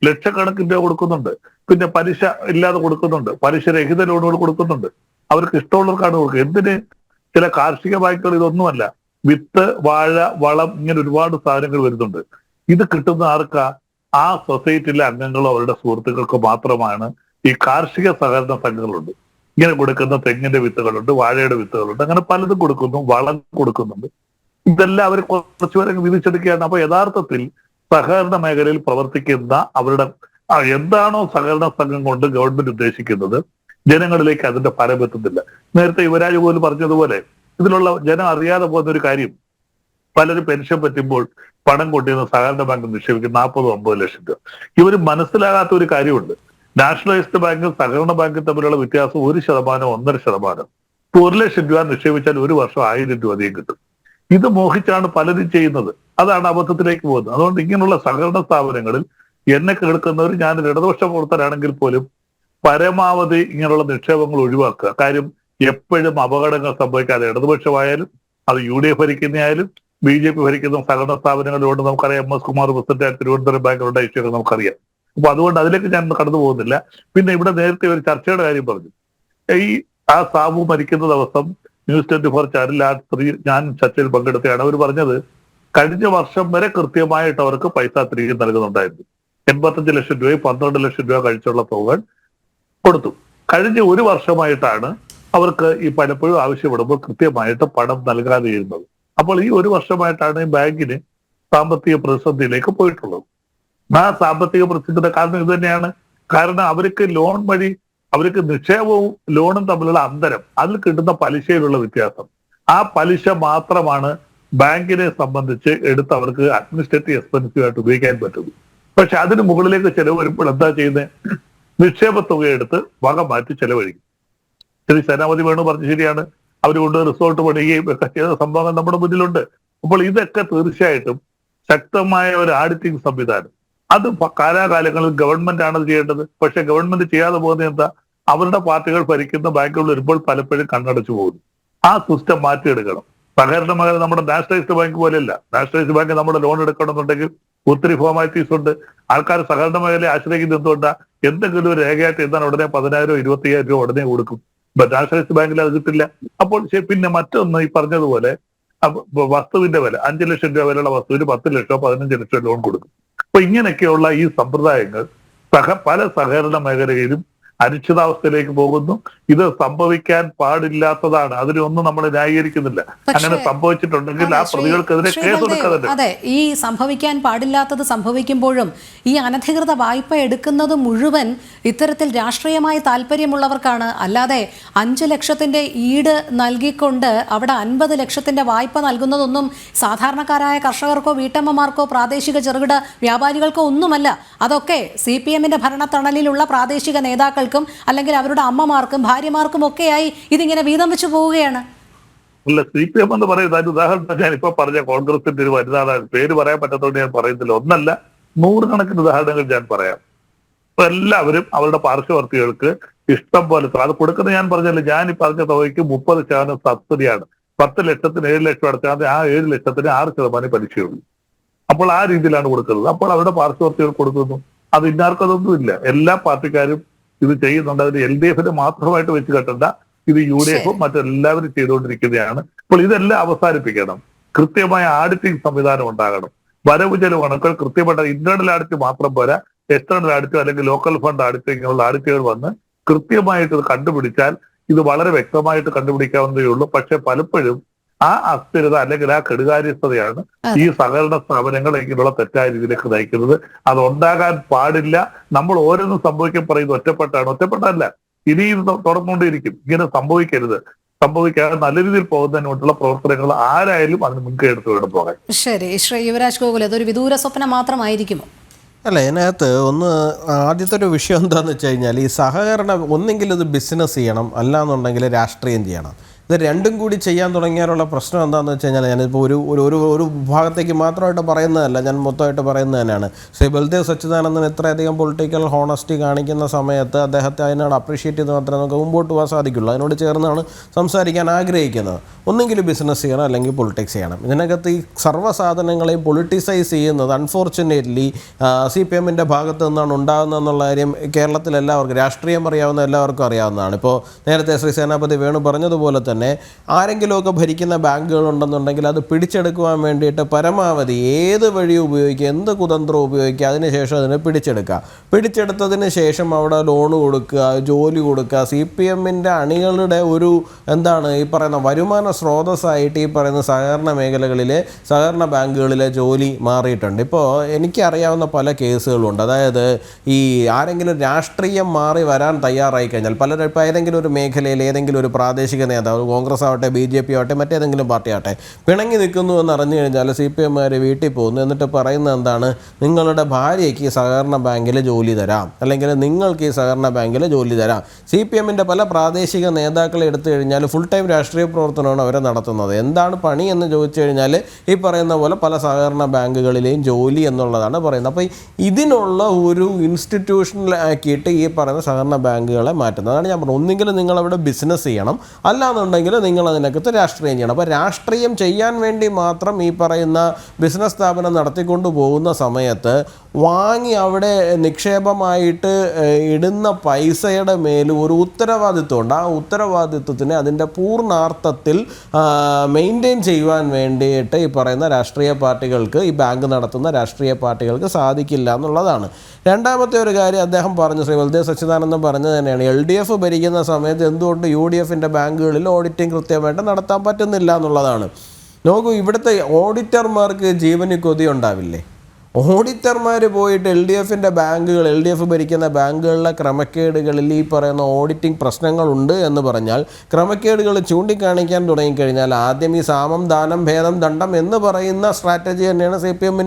ലക്ഷക്കണക്കിന് രൂപ കൊടുക്കുന്നുണ്ട്. പിന്നെ പലിശ ഇല്ലാതെ കൊടുക്കുന്നുണ്ട്. പലിശ രഹിത ലോണുകൾ കൊടുക്കുന്നുണ്ട്. അവർക്ക് ഇഷ്ടമുള്ളവർക്കാണ് കൊടുക്കുക. എന്തിന്? ചില കാർഷിക ബാങ്കുകൾ ഇതൊന്നുമല്ല. വിത്ത്, വാഴ, വളം, ഇങ്ങനെ ഒരുപാട് സാധനങ്ങൾ വരുന്നുണ്ട്. ഇത് കിട്ടുന്ന ആർക്കാ? ആ സൊസൈറ്റിയിലെ അംഗങ്ങളോ അവരുടെ സുഹൃത്തുക്കൾക്ക് മാത്രമാണ്. ഈ കാർഷിക സഹകരണ സംഘങ്ങളുണ്ട്. ഇങ്ങനെ കൊടുക്കുന്ന തെങ്ങിന്റെ വിത്തുകളുണ്ട്, വാഴയുടെ വിത്തുകളുണ്ട്, അങ്ങനെ പലതും കൊടുക്കുന്നു. വളം കൊടുക്കുന്നുണ്ട്. ഇതെല്ലാം അവർ കുറച്ചുപേരെ വിധിച്ചെടുക്കുകയാണ്. അപ്പൊ യഥാർത്ഥത്തിൽ സഹകരണ മേഖലയിൽ പ്രവർത്തിക്കുന്ന അവരുടെ എന്താണോ സഹകരണ സംഘം കൊണ്ട് ഗവൺമെന്റ് ഉദ്ദേശിക്കുന്നത് ജനങ്ങളിലേക്ക് അതിന്റെ ഫലം എത്തുന്നില്ല. നേരത്തെ യുവരാജ് പോലും പറഞ്ഞതുപോലെ ഇതിലുള്ള ജനം അറിയാതെ പോകുന്ന ഒരു കാര്യം, പലരും പെൻഷൻ പറ്റുമ്പോൾ പണം കൊണ്ടുവന്ന് സഹകരണ ബാങ്ക് നിക്ഷേപിക്കും 40-50 ലക്ഷം രൂപ. ഇവർ മനസ്സിലാകാത്ത ഒരു കാര്യമുണ്ട്. നാഷണലൈസ്ഡ് ബാങ്കും സഹകരണ ബാങ്കും തമ്മിലുള്ള വ്യത്യാസം 1%, 1.5%. ഇപ്പൊ 1 ലക്ഷം രൂപ നിക്ഷേപിച്ചാൽ ഒരു വർഷം 1000 രൂപ അധികം കിട്ടും. ഇത് മോഹിച്ചാണ് പലരും ചെയ്യുന്നത്. അതാണ് അബദ്ധത്തിലേക്ക് പോകുന്നത്. അതുകൊണ്ട് ഇങ്ങനെയുള്ള സഹകരണ സ്ഥാപനങ്ങളിൽ എന്നെ കേൾക്കുന്നവർ, ഞാനൊരു ഇടതുപക്ഷ പ്രവർത്തകരാണെങ്കിൽ പോലും പരമാവധി ഇങ്ങനെയുള്ള നിക്ഷേപങ്ങൾ ഒഴിവാക്കുക. കാര്യം എപ്പോഴും അപകടങ്ങൾ സംഭവിക്കാതെ, ഇടതുപക്ഷമായാലും അത് UDF ഭരിക്കുന്നതായാലും BJP ഭരിക്കുന്ന സഹകരണ സ്ഥാപനങ്ങളിലുണ്ട്. നമുക്കറിയാം, MS കുമാർ പ്രസിഡന്റ് തിരുവനന്തപുരം ബാങ്കിലുണ്ടായ ഇഷ്യൂകൾ നമുക്കറിയാം. അപ്പൊ അതുകൊണ്ട് അതിലേക്ക് ഞാൻ കടന്നു പോകുന്നില്ല. പിന്നെ ഇവിടെ നേരത്തെ ഒരു ചർച്ചയുടെ കാര്യം പറഞ്ഞു. ഈ സാബു മരിക്കുന്ന ദിവസം ന്യൂസ് 24 ചാനലിൽ ഞാൻ ചർച്ചയിൽ പങ്കെടുത്തതാണ്. അവർ പറഞ്ഞത് കഴിഞ്ഞ വർഷം വരെ കൃത്യമായിട്ട് അവർക്ക് പൈസ തിരികെ നൽകുന്നുണ്ടായിരുന്നു. 85 ലക്ഷം രൂപയും 12 ലക്ഷം രൂപ കഴിച്ചുള്ള തുക കൊടുത്തു. കഴിഞ്ഞ ഒരു വർഷമായിട്ടാണ് അവർക്ക് ഈ പലപ്പോഴും ആവശ്യപ്പെടുമ്പോൾ കൃത്യമായിട്ട് പണം നൽകാതെ ഇരുന്നത്. അപ്പോൾ ഈ ഒരു വർഷമായിട്ടാണ് ഈ ബാങ്കിന് സാമ്പത്തിക പ്രതിസന്ധിയിലേക്ക് പോയിട്ടുള്ളത്. ആ സാമ്പത്തിക പ്രതിസന്ധിയുടെ കാരണം ഇത് തന്നെയാണ്. കാരണം അവർക്ക് ലോൺ വഴി, അവർക്ക് നിക്ഷേപവും ലോണും തമ്മിലുള്ള അന്തരം, അതിൽ കിട്ടുന്ന പലിശയിലുള്ള വ്യത്യാസം, ആ പലിശ മാത്രമാണ് ബാങ്കിനെ സംബന്ധിച്ച് എടുത്ത് അവർക്ക് അഡ്മിനിസ്ട്രേറ്റീവ് എക്സ്പെൻസീവ് ആയിട്ട് ഉപയോഗിക്കാൻ പറ്റുള്ളൂ. പക്ഷെ അതിന് മുകളിലേക്ക് ചെലവ് വരുമ്പോൾ എന്താ ചെയ്യുന്നത്? നിക്ഷേപ തുകയെടുത്ത് വക മാറ്റി ചെലവഴിക്കും. ശരി, സേനാപതി വേണു പറഞ്ഞ് ശരിയാണ്. അവർ കൊണ്ട് റിസോർട്ട് പണിയുകയും ഒക്കെ ചെയ്ത സംഭവങ്ങൾ നമ്മുടെ മുന്നിലുണ്ട്. അപ്പോൾ ഇതൊക്കെ തീർച്ചയായിട്ടും ശക്തമായ ഒരു ആഡിറ്റിംഗ് സംവിധാനം, അത് കാലാകാലങ്ങളിൽ ഗവൺമെന്റ് ആണ് ചെയ്യേണ്ടത്. പക്ഷെ ഗവൺമെന്റ് ചെയ്യാതെ പോകുന്നത് എന്താ? അവരുടെ പാർട്ടികൾ ഭരിക്കുന്ന ബാങ്കുകൾ വരുമ്പോൾ പലപ്പോഴും കണ്ണടച്ചു പോകുന്നു. ആ സിസ്റ്റം മാറ്റിയെടുക്കണം. സഹകരണ മേഖല നമ്മുടെ നാഷണലൈസ്ഡ് ബാങ്ക് പോലെയല്ല. നാഷണലൈസ്ഡ് ബാങ്ക് നമ്മുടെ ലോൺ എടുക്കണമെന്നുണ്ടെങ്കിൽ ഒത്തിരി ഫോർമാലിറ്റീസ് ഉണ്ട്. ആൾക്കാർ സഹകരണ മേഖലയെ ആശ്രയിക്കുന്നത് എന്തുകൊണ്ടാ? എന്തെങ്കിലും ഒരു രേഖയായിട്ട് എന്താണ് ഉടനെ 10,000 25,000 രൂപ ഉടനെ കൊടുക്കും. നാഷണലൈസ്ഡ് ബാങ്കിൽ അത് കിട്ടില്ല. അപ്പോൾ പിന്നെ മറ്റൊന്ന്, ഈ പറഞ്ഞതുപോലെ വസ്തുവിന്റെ വില 5 ലക്ഷം രൂപ വിലയുള്ള വസ്തുവിന് 10 ലക്ഷമോ 15 ലക്ഷമോ ലോൺ കൊടുക്കും. അപ്പൊ ഇങ്ങനെയൊക്കെയുള്ള ഈ സമ്പ്രദായങ്ങൾ പല സഹകരണ മേഖലയിലും അനിശ്ചിതാവസ്ഥയിലേക്ക് പോകുന്നു. ഇത് സംഭവിക്കാൻ പാടില്ലാത്തതാണ്. അതിനൊന്നും നമ്മൾ ന്യായീകരിക്കുന്നില്ല. അങ്ങനെ സംഭവിച്ചിട്ടുണ്ടെങ്കിൽ ആ പ്രതികൾക്കെതിരെ കേസെടുക്കാതെ. അതെ, ഈ സംഭവിക്കാൻ പാടില്ലാത്തത് സംഭവിക്കുമ്പോഴും ഈ അനധികൃത വായ്പ എടുക്കുന്നത് മുഴുവൻ ഇത്തരത്തിൽ രാഷ്ട്രീയമായ താല്പര്യമുള്ളവർക്കാണ്. അല്ലാതെ 5 ലക്ഷത്തിന്റെ ഈട് നൽകിക്കൊണ്ട് അവിടെ 50 ലക്ഷത്തിന്റെ വായ്പ നൽകുന്നതൊന്നും സാധാരണക്കാരായ കർഷകർക്കോ വീട്ടമ്മമാർക്കോ പ്രാദേശിക ചെറുകിട വ്യാപാരികൾക്കോ ഒന്നുമല്ല. അതൊക്കെ CPM-ന്റെ ഭരണത്തണലിലുള്ള പ്രാദേശിക നേതാക്കൾ അല്ലെങ്കിൽ അവരുടെ അമ്മമാർക്കും ഭാര്യമാർക്കും ഒക്കെയായി ഇതിങ്ങനെ വീതം വെച്ച് പോവുകയാണ്. അല്ല, CPM എന്ന് പറയുന്നത് അതിന് ഉദാഹരണം ഞാൻ ഇപ്പൊ പറഞ്ഞ കോൺഗ്രസിന്റെ ഒരു വനിതാണ്, പേര് പറയാൻ പറ്റാത്തതുകൊണ്ട് ഞാൻ പറയുന്നില്ല. ഒന്നല്ല, 100 കണക്കിന് ഉദാഹരണങ്ങൾ ഞാൻ പറയാം. അപ്പൊ എല്ലാവരും അവരുടെ പാർശ്വവർത്തികൾക്ക് ഇഷ്ടം പോലെ അത് കൊടുക്കുന്നത്. ഞാൻ പറഞ്ഞല്ലോ, ഞാൻ ഈ പറഞ്ഞ തുകയ്ക്ക് 30% സബ്സിഡിയാണ്. 10 ലക്ഷത്തിന് 7 ലക്ഷം അടച്ചാൽ ആ 7 ലക്ഷത്തിന് 6% പലിശയുള്ളൂ. അപ്പോൾ ആ രീതിയിലാണ് കൊടുക്കുന്നത്. അപ്പോൾ അവരുടെ പാർശ്വവർത്തികൾ കൊടുക്കുന്നു. അത് ഇന്നാർക്കതൊന്നും ഇല്ല. എല്ലാ പാർട്ടിക്കാരും ഇത് ചെയ്യുന്നുണ്ട്. അതിന് LDF-ന് മാത്രമായിട്ട് വെച്ച് കെട്ടണ്ട, ഇത് UDF-ഉം മറ്റെല്ലാവരും ചെയ്തുകൊണ്ടിരിക്കുന്നതാണ്. അപ്പോൾ ഇതെല്ലാം അവസാനിപ്പിക്കണം. കൃത്യമായ ആഡിറ്റിംഗ് സംവിധാനം ഉണ്ടാകണം. വരവ് ചെലവ് കണക്കുകൾ കൃത്യമായിട്ട് ഇന്റേണൽ ആഡിറ്റ് മാത്രം പോരാ, എക്സ്റ്റേണൽ ആഡിറ്റ് അല്ലെങ്കിൽ ലോക്കൽ ഫണ്ട് ആഡിറ്റ്, ഇങ്ങനെയുള്ള ആഡിറ്റുകൾ വന്ന് കൃത്യമായിട്ട് ഇത് കണ്ടുപിടിച്ചാൽ ഇത് വളരെ വ്യക്തമായിട്ട് കണ്ടുപിടിക്കാവുന്നതേ ഉള്ളൂ. പക്ഷെ പലപ്പോഴും ആ അസ്ഥിരത അല്ലെങ്കിൽ ആ കെടുകാര്യസ്ഥതയാണ് ഈ സഹകരണ സ്ഥാപനങ്ങൾ ഇങ്ങനെയുള്ള തെറ്റായ രീതിയിലേക്ക് നയിക്കുന്നത്. അത് ഉണ്ടാകാൻ പാടില്ല. നമ്മൾ ഓരോന്നും സംഭവിക്കാൻ പറയുന്നത് ഒറ്റപ്പെട്ടല്ല, ഇനിയും തുടർന്നുകൊണ്ടിരിക്കും. ഇങ്ങനെ സംഭവിക്കാതെ നല്ല രീതിയിൽ പോകുന്നതിനുള്ള പ്രവർത്തനങ്ങൾ ആരായാലും അതിന് മുൻകൈ എടുത്ത് വേണം പോകാൻ. ശരി, ശ്രീ യുവരാജ് ഗോകുൽ, അതൊരു വിദൂര സ്വപ്നം മാത്രമായിരിക്കുമോ? അല്ല, ഇതിനകത്ത് ആദ്യത്തെ ഒരു വിഷയം എന്താണെന്ന് വെച്ച് കഴിഞ്ഞാൽ, ഈ സഹകരണം ഒന്നെങ്കിൽ ഇത് ബിസിനസ് ചെയ്യണം, അല്ലാന്നുണ്ടെങ്കിൽ രാഷ്ട്രീയം ചെയ്യണം. ഇത് രണ്ടും കൂടി ചെയ്യാൻ തുടങ്ങിയാലുള്ള പ്രശ്നം എന്താണെന്ന് വെച്ച് കഴിഞ്ഞാൽ, ഞാനിപ്പോൾ ഒരു ഭാഗത്തേക്ക് മാത്രമായിട്ട് പറയുന്നതല്ല, ഞാൻ മൊത്തമായിട്ട് പറയുന്നത് തന്നെയാണ്. ശ്രീ ബൽദേവ് സച്ചിദാനന്ദൻ ഇത്രയധികം പൊളിറ്റിക്കൽ ഹോണസ്റ്റി കാണിക്കുന്ന സമയത്ത് അദ്ദേഹത്തെ അതിനാണ് അപ്രീഷിയേറ്റ് ചെയ്ത് മാത്രമേ നമുക്ക് മുമ്പോട്ട് പോകാൻ സാധിക്കുള്ളൂ. അതിനോട് ചേർന്നാണ് സംസാരിക്കാൻ ആഗ്രഹിക്കുന്നത്. ഒന്നെങ്കിൽ ബിസിനസ് ചെയ്യണം, അല്ലെങ്കിൽ പൊളിറ്റിക്സ് ചെയ്യണം. ഇതിനകത്ത് ഈ സർവ്വസാധനങ്ങളെയും പൊളിറ്റിസൈസ് ചെയ്യുന്നത് അൺഫോർച്ചുനേറ്റ്ലി CPM-ന്റെ ഭാഗത്ത് നിന്നാണ് ഉണ്ടാകുന്നതെന്നുള്ള കാര്യം കേരളത്തിൽ എല്ലാവർക്കും, രാഷ്ട്രീയം അറിയാവുന്ന എല്ലാവർക്കും അറിയാവുന്നതാണ്. ഇപ്പോൾ നേരത്തെ ശ്രീ സേനാപതി വേണു പറഞ്ഞതുപോലെ തന്നെ ആരെങ്കിലുമൊക്കെ ഭരിക്കുന്ന ബാങ്കുകളുണ്ടെന്നുണ്ടെങ്കിൽ അത് പിടിച്ചെടുക്കുവാൻ വേണ്ടിയിട്ട് പരമാവധി ഏത് വഴി ഉപയോഗിക്കുക, എന്ത് കുതന്ത്രം ഉപയോഗിക്കുക, അതിനുശേഷം അതിനെ പിടിച്ചെടുത്തതിന് ശേഷം അവിടെ ലോൺ കൊടുക്കുക, ജോലി കൊടുക്കുക. CPM-ന്റെ അണികളുടെ ഒരു ഈ പറയുന്ന വരുമാന സ്രോതസ്സായിട്ട് ഈ പറയുന്ന സഹകരണ മേഖലകളിലെ സഹകരണ ബാങ്കുകളിലെ ജോലി മാറിയിട്ടുണ്ട്. ഇപ്പോൾ എനിക്കറിയാവുന്ന പല കേസുകളുണ്ട്. അതായത് ഈ ആരെങ്കിലും രാഷ്ട്രീയം മാറി വരാൻ തയ്യാറായി കഴിഞ്ഞാൽ, പലരും ഇപ്പോൾ ഏതെങ്കിലും ഒരു മേഖലയിൽ ഏതെങ്കിലും ഒരു പ്രാദേശിക നേതാവ്, കോൺഗ്രസ് ആവട്ടെ BJP ആവട്ടെ മറ്റേതെങ്കിലും പാർട്ടി ആവട്ടെ പിണങ്ങി നിൽക്കുന്നു എന്ന് അറിഞ്ഞു കഴിഞ്ഞാൽ CPM വീട്ടിൽ പോകുന്നു. എന്നിട്ട് പറയുന്നത് എന്താണ്, നിങ്ങളുടെ ഭാര്യയ്ക്ക് ഈ സഹകരണ ബാങ്കിൽ ജോലി തരാം, അല്ലെങ്കിൽ നിങ്ങൾക്ക് ഈ സഹകരണ ബാങ്കിൽ ജോലി തരാം. CPM പല പ്രാദേശിക നേതാക്കളെ എടുത്തു കഴിഞ്ഞാൽ ഫുൾ ടൈം രാഷ്ട്രീയ പ്രവർത്തനമാണ് അവരെ നടത്തുന്നത്. എന്താണ് പണി എന്ന് ചോദിച്ചു കഴിഞ്ഞാൽ ഈ പറയുന്ന പോലെ പല സഹകരണ ബാങ്കുകളിലെയും ജോലി എന്നുള്ളതാണ് പറയുന്നത്. അപ്പോൾ ഇതിനുള്ള ഒരു ഇൻസ്റ്റിറ്റ്യൂഷനിലാക്കിയിട്ട് ഈ പറയുന്ന സഹകരണ ബാങ്കുകളെ മാറ്റുന്നത്. അതാണ് ഞാൻ പറഞ്ഞത്, ഒന്നുകിൽ നിങ്ങളവിടെ ബിസിനസ് ചെയ്യണം, അല്ലാന്നുണ്ടെങ്കിൽ നിങ്ങൾ അതിനകത്ത് രാഷ്ട്രീയം ചെയ്യണം. അപ്പോൾ രാഷ്ട്രീയം ചെയ്യാൻ വേണ്ടി മാത്രം ഈ പറയുന്ന ബിസിനസ് സ്ഥാപനം നടത്തിക്കൊണ്ട് പോകുന്ന സമയത്ത് വാങ്ങി അവിടെ നിക്ഷേപമായിട്ട് ഇടുന്ന പൈസയുടെ മേലും ഒരു ഉത്തരവാദിത്വമുണ്ട്. ആ ഉത്തരവാദിത്വത്തിന് അതിൻ്റെ പൂർണ്ണാർത്ഥത്തിൽ മെയിൻറ്റെയിൻ ചെയ്യുവാൻ വേണ്ടിയിട്ട് ഈ പറയുന്ന രാഷ്ട്രീയ പാർട്ടികൾക്ക്, ഈ ബാങ്ക് നടത്തുന്ന രാഷ്ട്രീയ പാർട്ടികൾക്ക് സാധിക്കില്ല എന്നുള്ളതാണ്. രണ്ടാമത്തെ ഒരു കാര്യം അദ്ദേഹം പറഞ്ഞു, ശ്രീ ബൽദേവ് സച്ചിദാനന്ദൻ പറഞ്ഞത് തന്നെയാണ്, LDF ഭരിക്കുന്ന സമയത്ത് എന്തുകൊണ്ട് UDF ബാങ്കുകളിൽ ഓഡിറ്റിംഗ് കൃത്യമായിട്ട് നടത്താൻ പറ്റുന്നില്ല എന്നുള്ളതാണ്. നോക്കൂ, ഇവിടുത്തെ ഓഡിറ്റർമാർക്ക് ജീവന് കൊതി ഉണ്ടാവില്ലേ? ഓഡിറ്റർമാർ പോയിട്ട് LDF ഭരിക്കുന്ന ബാങ്കുകളിലെ ക്രമക്കേടുകളിൽ ഈ പറയുന്ന ഓഡിറ്റിംഗ് പ്രശ്നങ്ങളുണ്ട് എന്ന് പറഞ്ഞാൽ, ക്രമക്കേടുകൾ ചൂണ്ടിക്കാണിക്കാൻ തുടങ്ങിക്കഴിഞ്ഞാൽ ആദ്യം ഈ സാമം ദാനം ഭേദം ദണ്ഡം എന്ന് പറയുന്ന സ്ട്രാറ്റജി തന്നെയാണ് CPM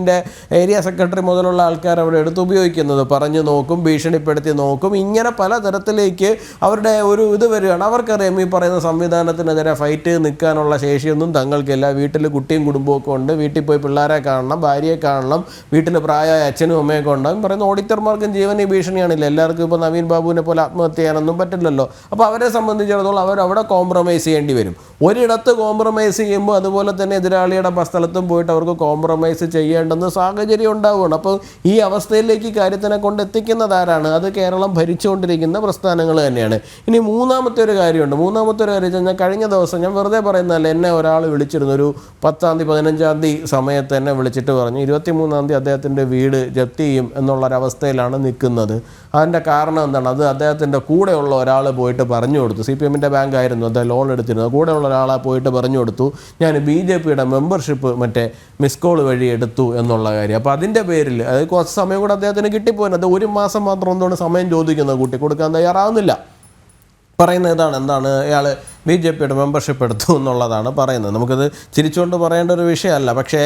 ഏരിയ സെക്രട്ടറി മുതലുള്ള ആൾക്കാർ അവിടെ എടുത്ത് ഉപയോഗിക്കുന്നത്. പറഞ്ഞു നോക്കും, ഭീഷണിപ്പെടുത്തി നോക്കും, ഇങ്ങനെ പലതരത്തിലേക്ക് അവരുടെ ഒരു ഇത് വരികയാണ്. അവർക്കറിയാം ഈ പറയുന്ന സംവിധാനത്തിനെതിരെ ഫൈറ്റ് നിൽക്കാനുള്ള ശേഷിയൊന്നും തങ്ങൾക്കില്ല. വീട്ടിൽ കുട്ടിയും കുടുംബമൊക്കെ ഉണ്ട്, വീട്ടിൽ പോയി പിള്ളേരെ കാണണം, ഭാര്യയെ കാണണം, വീട്ടിൽ പ്രായമായ അച്ഛനും അമ്മയൊക്കെ ഉണ്ടാകും. പറയുന്ന ഓഡിറ്റർമാർക്കും ജീവന് ഭീഷണിയാണില്ല. എല്ലാവർക്കും ഇപ്പോൾ നവീൻ ബാബുവിനെ പോലെ ആത്മഹത്യ ചെയ്യാനൊന്നും പറ്റില്ലല്ലോ. അപ്പോൾ അവരെ സംബന്ധിച്ചിടത്തോളം അവരവിടെ കോംപ്രമൈസ് ചെയ്യേണ്ടി വരും. ഒരിടത്ത് കോംപ്രമൈസ് ചെയ്യുമ്പോൾ അതുപോലെ തന്നെ എതിരാളിയുടെ സ്ഥലത്തും പോയിട്ട് അവർക്ക് കോംപ്രമൈസ് ചെയ്യേണ്ടെന്ന് സാഹചര്യം ഉണ്ടാവുകയാണ്. അപ്പോൾ ഈ അവസ്ഥയിലേക്ക് കാര്യത്തിനെ കൊണ്ട് എത്തിക്കുന്നത് ആരാണ്? അത് കേരളം ഭരിച്ചുകൊണ്ടിരിക്കുന്ന പ്രസ്ഥാനങ്ങൾ തന്നെയാണ്. ഇനി മൂന്നാമത്തെ ഒരു കാര്യമുണ്ട്. മൂന്നാമത്തെ ഒരു കാര്യം വെച്ചാൽ, കഴിഞ്ഞ ദിവസം ഞാൻ വെറുതെ പറയുന്നതല്ല, എന്നെ ഒരാൾ വിളിച്ചിരുന്നു. ഒരു 10-ാം തീയതി 15-ാം തീയതി സമയത്ത് എന്നെ വിളിച്ചിട്ട് പറഞ്ഞു 23-ാം തീയതി അദ്ദേഹത്തിൻ്റെ വീട് ജപ്തി ചെയ്യും എന്നുള്ളൊരവസ്ഥയിലാണ് നിൽക്കുന്നത്. അതിൻ്റെ കാരണം എന്താണ്? അത് അദ്ദേഹത്തിൻ്റെ കൂടെയുള്ള ഒരാൾ പോയിട്ട് പറഞ്ഞു കൊടുത്തു. CPM ബാങ്ക് ആയിരുന്നു അദ്ദേഹം ലോൺ എടുത്തിരുന്നത്. കൂടെയുള്ള ഒരാളെ പോയിട്ട് പറഞ്ഞു കൊടുത്തു, ഞാൻ BJP മെമ്പർഷിപ്പ് മറ്റേ മിസ് കോൾ വഴി എടുത്തു എന്നുള്ള കാര്യം. അപ്പോൾ അതിൻ്റെ പേരിൽ അത് കുറച്ച് സമയം കൂടെ അദ്ദേഹത്തിന് കിട്ടിപ്പോയി. അത് 1 മാസം മാത്രം എന്തുകൊണ്ട് സമയം ചോദിക്കുന്ന കൂട്ടി കൊടുക്കാൻ തയ്യാറാവുന്നില്ല. പറയുന്നത് എന്താണ് ഇയാൾ BJP മെമ്പർഷിപ്പ് എടുത്തു എന്നുള്ളതാണ് പറയുന്നത്. നമുക്കത് ചിരിച്ചുകൊണ്ട് പറയേണ്ട ഒരു വിഷയമല്ല. പക്ഷേ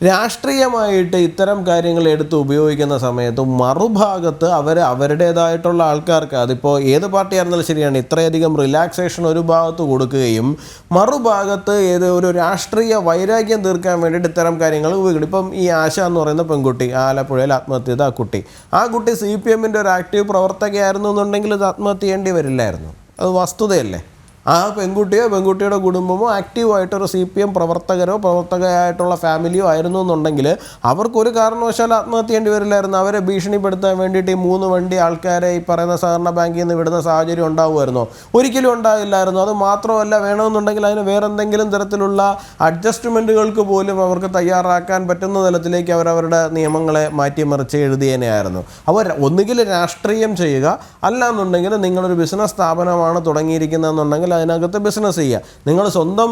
രാഷ്ട്രീയമായിട്ട് ഇത്തരം കാര്യങ്ങൾ എടുത്ത് ഉപയോഗിക്കുന്ന സമയത്ത് മറുഭാഗത്ത് അവരുടേതായിട്ടുള്ള ആൾക്കാർക്ക്, അതിപ്പോൾ ഏത് പാർട്ടി ആയിരുന്നാലും ശരിയാണ്, ഇത്രയധികം റിലാക്സേഷൻ ഒരു ഭാഗത്ത് കൊടുക്കുകയും മറുഭാഗത്ത് ഒരു രാഷ്ട്രീയ വൈരാഗ്യം തീർക്കാൻ വേണ്ടിയിട്ട് ഇത്തരം കാര്യങ്ങൾ ഉപയോഗിക്കണം. ഇപ്പം ഈ ആശ എന്ന് പറയുന്ന പെൺകുട്ടി ആലപ്പുഴയിൽ ആത്മഹത്യ ചെയ്ത ആ കുട്ടി CPM ഒരു ആക്റ്റീവ് പ്രവർത്തകയായിരുന്നു എന്നുണ്ടെങ്കിൽ ഇത് ആത്മഹത്യ ചെയ്യേണ്ടി വരില്ലായിരുന്നു. അത് വസ്തുതയല്ലേ? ആ പെൺകുട്ടിയുടെ കുടുംബമോ ആക്റ്റീവായിട്ടൊരു CPM പ്രവർത്തകയായിട്ടുള്ള ഫാമിലിയോ ആയിരുന്നു എന്നുണ്ടെങ്കിൽ അവർക്കൊരു കാരണവശാൽ ആത്മഹത്യ ചെയ്യേണ്ടി വരില്ലായിരുന്നു. അവരെ ഭീഷണിപ്പെടുത്താൻ വേണ്ടിയിട്ട് ഈ 3 വണ്ടി ആൾക്കാരെ ഈ പറയുന്ന സഹകരണ ബാങ്കിൽ നിന്ന് വിടുന്ന സാഹചര്യം ഉണ്ടാവുമായിരുന്നോ? ഒരിക്കലും ഉണ്ടാകില്ലായിരുന്നു. അത് മാത്രമല്ല, വേണമെന്നുണ്ടെങ്കിൽ അതിന് വേറെ എന്തെങ്കിലും തരത്തിലുള്ള അഡ്ജസ്റ്റ്മെൻറ്റുകൾക്ക് പോലും അവർക്ക് തയ്യാറാക്കാൻ പറ്റുന്ന തലത്തിലേക്ക് അവരവരുടെ നിയമങ്ങളെ മാറ്റിമറിച്ച് എഴുതിയതിനെയായിരുന്നു. അവർ ഒന്നുകിൽ രാഷ്ട്രീയം ചെയ്യുക, അല്ലാന്നുണ്ടെങ്കിൽ നിങ്ങളൊരു ബിസിനസ് സ്ഥാപനമാണ് തുടങ്ങിയിരിക്കുന്നതെന്നുണ്ടെങ്കിൽ അതിനകത്ത് ബിസിനസ് ചെയ്യുക. നിങ്ങൾ സ്വന്തം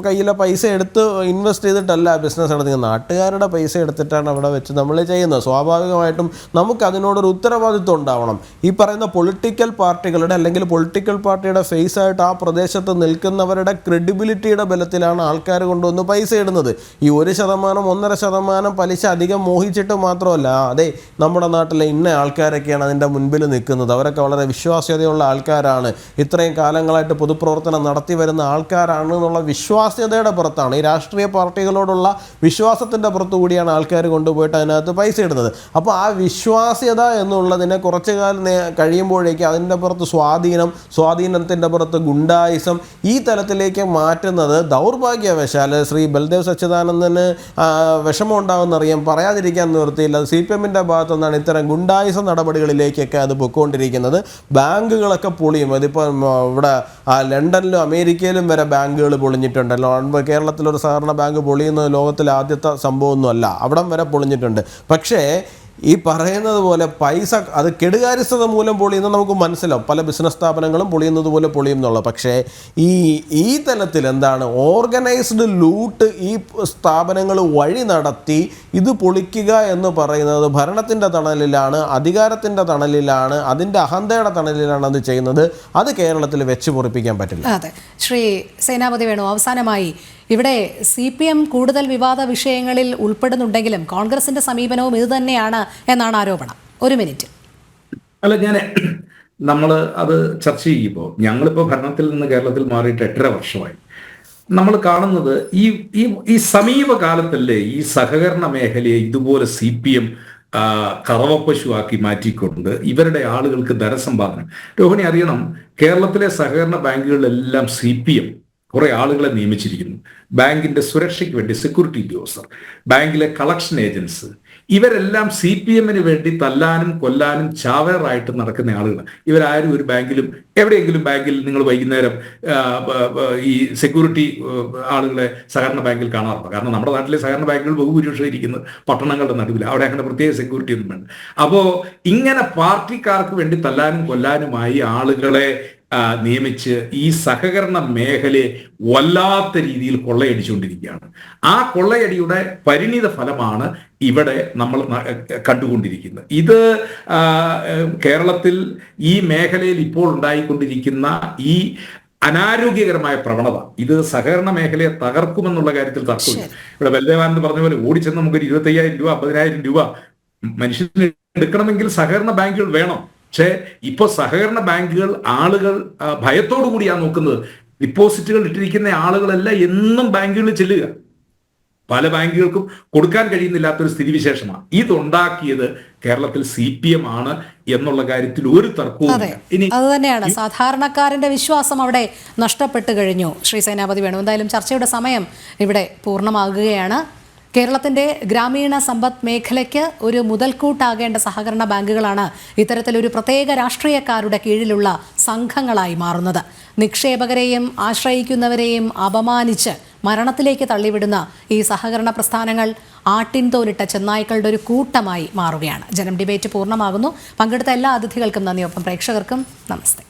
കയ്യിലെ പൈസ എടുത്ത് ഇൻവെസ്റ്റ് ചെയ്തിട്ടല്ല ബിസിനസ് നടത്തുന്നത്, നാട്ടുകാരുടെ പൈസ എടുത്തിട്ടാണ് അവിടെ വെച്ച് നമ്മൾ ചെയ്യുന്നത്. സ്വാഭാവികമായിട്ടും നമുക്ക് അതിനോടൊരു ഉത്തരവാദിത്വം ഉണ്ടാവണം. ഈ പറയുന്ന പൊളിറ്റിക്കൽ പാർട്ടികളുടെ അല്ലെങ്കിൽ പൊളിറ്റിക്കൽ പാർട്ടിയുടെ ഫേസ് ആയിട്ട് ആ പ്രദേശത്ത് നിൽക്കുന്നവരുടെ ക്രെഡിബിലിറ്റിയുടെ ബലത്തിലാണ് ആൾക്കാർ കൊണ്ടുവന്ന് പൈസ ഇടുന്നത്. ഈ 1%, 1.5% പലിശ അധികം മോഹിച്ചിട്ട് മാത്രമല്ല, അതെ നമ്മുടെ നാട്ടിലെ ഇന്ന ആൾക്കാരൊക്കെയാണ് അതിൻ്റെ മുൻപിൽ നിൽക്കുന്നത്, അവരൊക്കെ വളരെ വിശ്വാസ്യതയുള്ള ആൾക്കാരാണ്, ഇത്രയും കാലങ്ങളായിട്ട് പൊതുപ്രവർത്തനം നടത്തി വരുന്ന ആൾക്കാരാണ് എന്നുള്ള വിശ്വാസ്യതയുടെ പുറത്താണ്, ഈ രാഷ്ട്രീയ പാർട്ടികളോടുള്ള വിശ്വാസത്തിൻ്റെ പുറത്തു കൂടിയാണ് ആൾക്കാർ കൊണ്ടുപോയിട്ട് അതിനകത്ത് പൈസ ഇടുന്നത്. അപ്പോൾ ആ വിശ്വാസ്യത എന്നുള്ളതിനെ കുറച്ച് കാലം കഴിയുമ്പോഴേക്കും അതിൻ്റെ പുറത്ത് സ്വാധീനത്തിൻ്റെ പുറത്ത് ഗുണ്ടായിസം ഈ തലത്തിലേക്ക് മാറ്റുന്നത് ദൗർഭാഗ്യവശാൽ ശ്രീ ബൽദേവ് സച്ചിദാനന്ദന് വിഷമം ഉണ്ടാകുമെന്നറിയാം, പറയാതിരിക്കാൻ നിവൃത്തിയില്ല. CPM ഭാഗത്തു നിന്നാണ് ഇത്തരം ഗുണ്ടായിസം നടപടികളിലേക്കൊക്കെ അത് പൊയ്ക്കൊണ്ടിരിക്കുന്നത്. ബാങ്കുകളൊക്കെ പൊളിയും. അതിപ്പോൾ ഇവിടെ ലണ്ടനിലും അമേരിക്കയിലും വരെ ബാങ്കുകൾ പൊളിഞ്ഞിട്ടുണ്ടല്ലോ. കേരളത്തിലൊരു സഹകരണ ബാങ്ക് പൊളിയുന്നത് ലോകത്തിലെ ആദ്യത്തെ സംഭവമൊന്നുമല്ല, അവിടം വരെ പൊളിഞ്ഞിട്ടുണ്ട്. പക്ഷേ ഈ പറയുന്നത് പോലെ പൈസ അത് കെടുകാര്യസ്ഥത മൂലം പൊളിയുന്ന നമുക്ക് മനസ്സിലാവും. പല ബിസിനസ് സ്ഥാപനങ്ങളും പൊളിയുന്നത് പോലെ പൊളിയും എന്നുള്ളത്. പക്ഷേ ഈ തലത്തിൽ എന്താണ് ഓർഗനൈസ്ഡ് ലൂട്ട് ഈ സ്ഥാപനങ്ങൾ വഴി നടത്തി ഇത് പൊളിക്കുക എന്ന് പറയുന്നത് ഭരണത്തിൻ്റെ തണലിലാണ്, അധികാരത്തിൻ്റെ തണലിലാണ്, അതിൻ്റെ അഹന്തയുടെ തണലിലാണ് അത് ചെയ്യുന്നത്. അത് കേരളത്തിൽ വെച്ച് പൊറിപ്പിക്കാൻ പറ്റില്ല. അതെ. ശ്രീ സേനാപതി വേണു, അവസാനമായി ഇവിടെ CPM കൂടുതൽ വിവാദ വിഷയങ്ങളിൽ ഉൾപ്പെടുന്നുണ്ടെങ്കിലും കോൺഗ്രസിന്റെ സമീപനവും ഇത് തന്നെയാണ് എന്നാണ് ആരോപണം. ഒരു മിനിറ്റ്. അല്ല, നമ്മൾ അത് ചർച്ച ചെയ്യുമ്പോൾ ഞങ്ങളിപ്പോൾ ഭരണത്തിൽ നിന്ന് കേരളത്തിൽ മാറിയിട്ട് 8.5 വർഷമായി. നമ്മൾ കാണുന്നത് ഈ സമീപകാലത്തല്ലേ ഈ സഹകരണ മേഖലയെ ഇതുപോലെ CPM കറവപ്പശുവാക്കി മാറ്റിക്കൊണ്ട് ഇവരുടെ ആളുകൾക്ക് ധനസമ്പാദനം. രോഹിണി അറിയണം, കേരളത്തിലെ സഹകരണ ബാങ്കുകളിലെല്ലാം CPM കുറെ ആളുകളെ നിയമിച്ചിരിക്കുന്നു. ബാങ്കിന്റെ സുരക്ഷയ്ക്ക് വേണ്ടി സെക്യൂരിറ്റി ഉദ്യോഗസ്ഥർ, ബാങ്കിലെ കളക്ഷൻ ഏജൻസ്, ഇവരെല്ലാം CPMന് വേണ്ടി തല്ലാനും കൊല്ലാനും ചാവേറായിട്ട് നടക്കുന്ന ആളുകൾ. ഇവരാരും ഒരു ബാങ്കിലും എവിടെയെങ്കിലും ബാങ്കിൽ നിങ്ങൾ വൈകുന്നേരം ഈ സെക്യൂരിറ്റി ആളുകളെ സഹകരണ ബാങ്കിൽ കാണാറുണ്ട്. കാരണം നമ്മുടെ നാട്ടിലെ സഹകരണ ബാങ്കുകൾ ബഹുഭൂരിപക്ഷം ഇരിക്കുന്നത് പട്ടണങ്ങളുടെ നടുവിൽ, അവിടെ അങ്ങനെ പ്രത്യേക സെക്യൂരിറ്റി ഒന്നും വേണ്ട. അപ്പോൾ ഇങ്ങനെ പാർട്ടിക്കാർക്ക് വേണ്ടി തല്ലാനും കൊല്ലാനുമായി ആളുകളെ നിയമിച്ച് ഈ സഹകരണ മേഖലയെ വല്ലാത്ത രീതിയിൽ കൊള്ളയടിച്ചുകൊണ്ടിരിക്കുകയാണ്. ആ കൊള്ളയടിയുടെ പരിണിത ഫലമാണ് ഇവിടെ നമ്മൾ കണ്ടുകൊണ്ടിരിക്കുന്നത്. ഇത് കേരളത്തിൽ ഈ മേഖലയിൽ ഇപ്പോൾ ഉണ്ടായിക്കൊണ്ടിരിക്കുന്ന ഈ അനാരോഗ്യകരമായ പ്രവണത ഇത് സഹകരണ മേഖലയെ തകർക്കുമെന്നുള്ള കാര്യത്തിൽ തർക്കമില്ല. ഇവിടെ ബൽദേവാനന്ദ് പറഞ്ഞ പോലെ ഓടിച്ചെന്ന് നമുക്കൊരു 25,000 രൂപ 50,000 രൂപ മനുഷ്യന് എടുക്കണമെങ്കിൽ സഹകരണ ബാങ്കുകൾ വേണം. പക്ഷേ ഇപ്പോൾ സഹകരണ ബാങ്കുകൾ ആളുകൾ ഭയത്തോടു കൂടിയാണ് നോക്കുന്നത്. ഡിപ്പോസിറ്റുകൾ ഇട്ടിരിക്കുന്ന ആളുകളെല്ലാം എന്നും ബാങ്കുകളിൽ ചെല്ലുക. പല ബാങ്കുകൾക്കും കൊടുക്കാൻ കഴിയുന്നില്ലാത്തൊരു സ്ഥിതിവിശേഷമാണ്. ഇതുണ്ടാക്കിയത് കേരളത്തിൽ CPM ആണ് എന്നുള്ള കാര്യത്തിൽ ഒരു തർക്കവും ഇനി അത് തന്നെയാണ്. സാധാരണക്കാരന്റെ വിശ്വാസം അവിടെ നഷ്ടപ്പെട്ടു കഴിഞ്ഞു. ശ്രീ സേനാപതി വേണു, എന്തായാലും ചർച്ചയുടെ സമയം ഇവിടെ പൂർണ്ണമാകുകയാണ്. കേരളത്തിൻ്റെ ഗ്രാമീണ സമ്പദ് മേഖലയ്ക്ക് ഒരു മുതൽക്കൂട്ടാകേണ്ട സഹകരണ ബാങ്കുകളാണ് ഇത്തരത്തിലൊരു പ്രത്യേക രാഷ്ട്രീയക്കാരുടെ കീഴിലുള്ള സംഘങ്ങളായി മാറുന്നത്. നിക്ഷേപകരെയും ആശ്രയിക്കുന്നവരെയും അപമാനിച്ച് മരണത്തിലേക്ക് തള്ളിവിടുന്ന ഈ സഹകരണ പ്രസ്ഥാനങ്ങൾ ആട്ടിൻതോലിട്ട ചെന്നായ്ക്കളുടെ ഒരു കൂട്ടമായി മാറുകയാണ്. ജനം ഡിബേറ്റ് പൂർണ്ണമാകുന്നു. പങ്കെടുത്ത എല്ലാ അതിഥികൾക്കും നന്ദി. ഒപ്പം പ്രേക്ഷകർക്കും നമസ്തേ.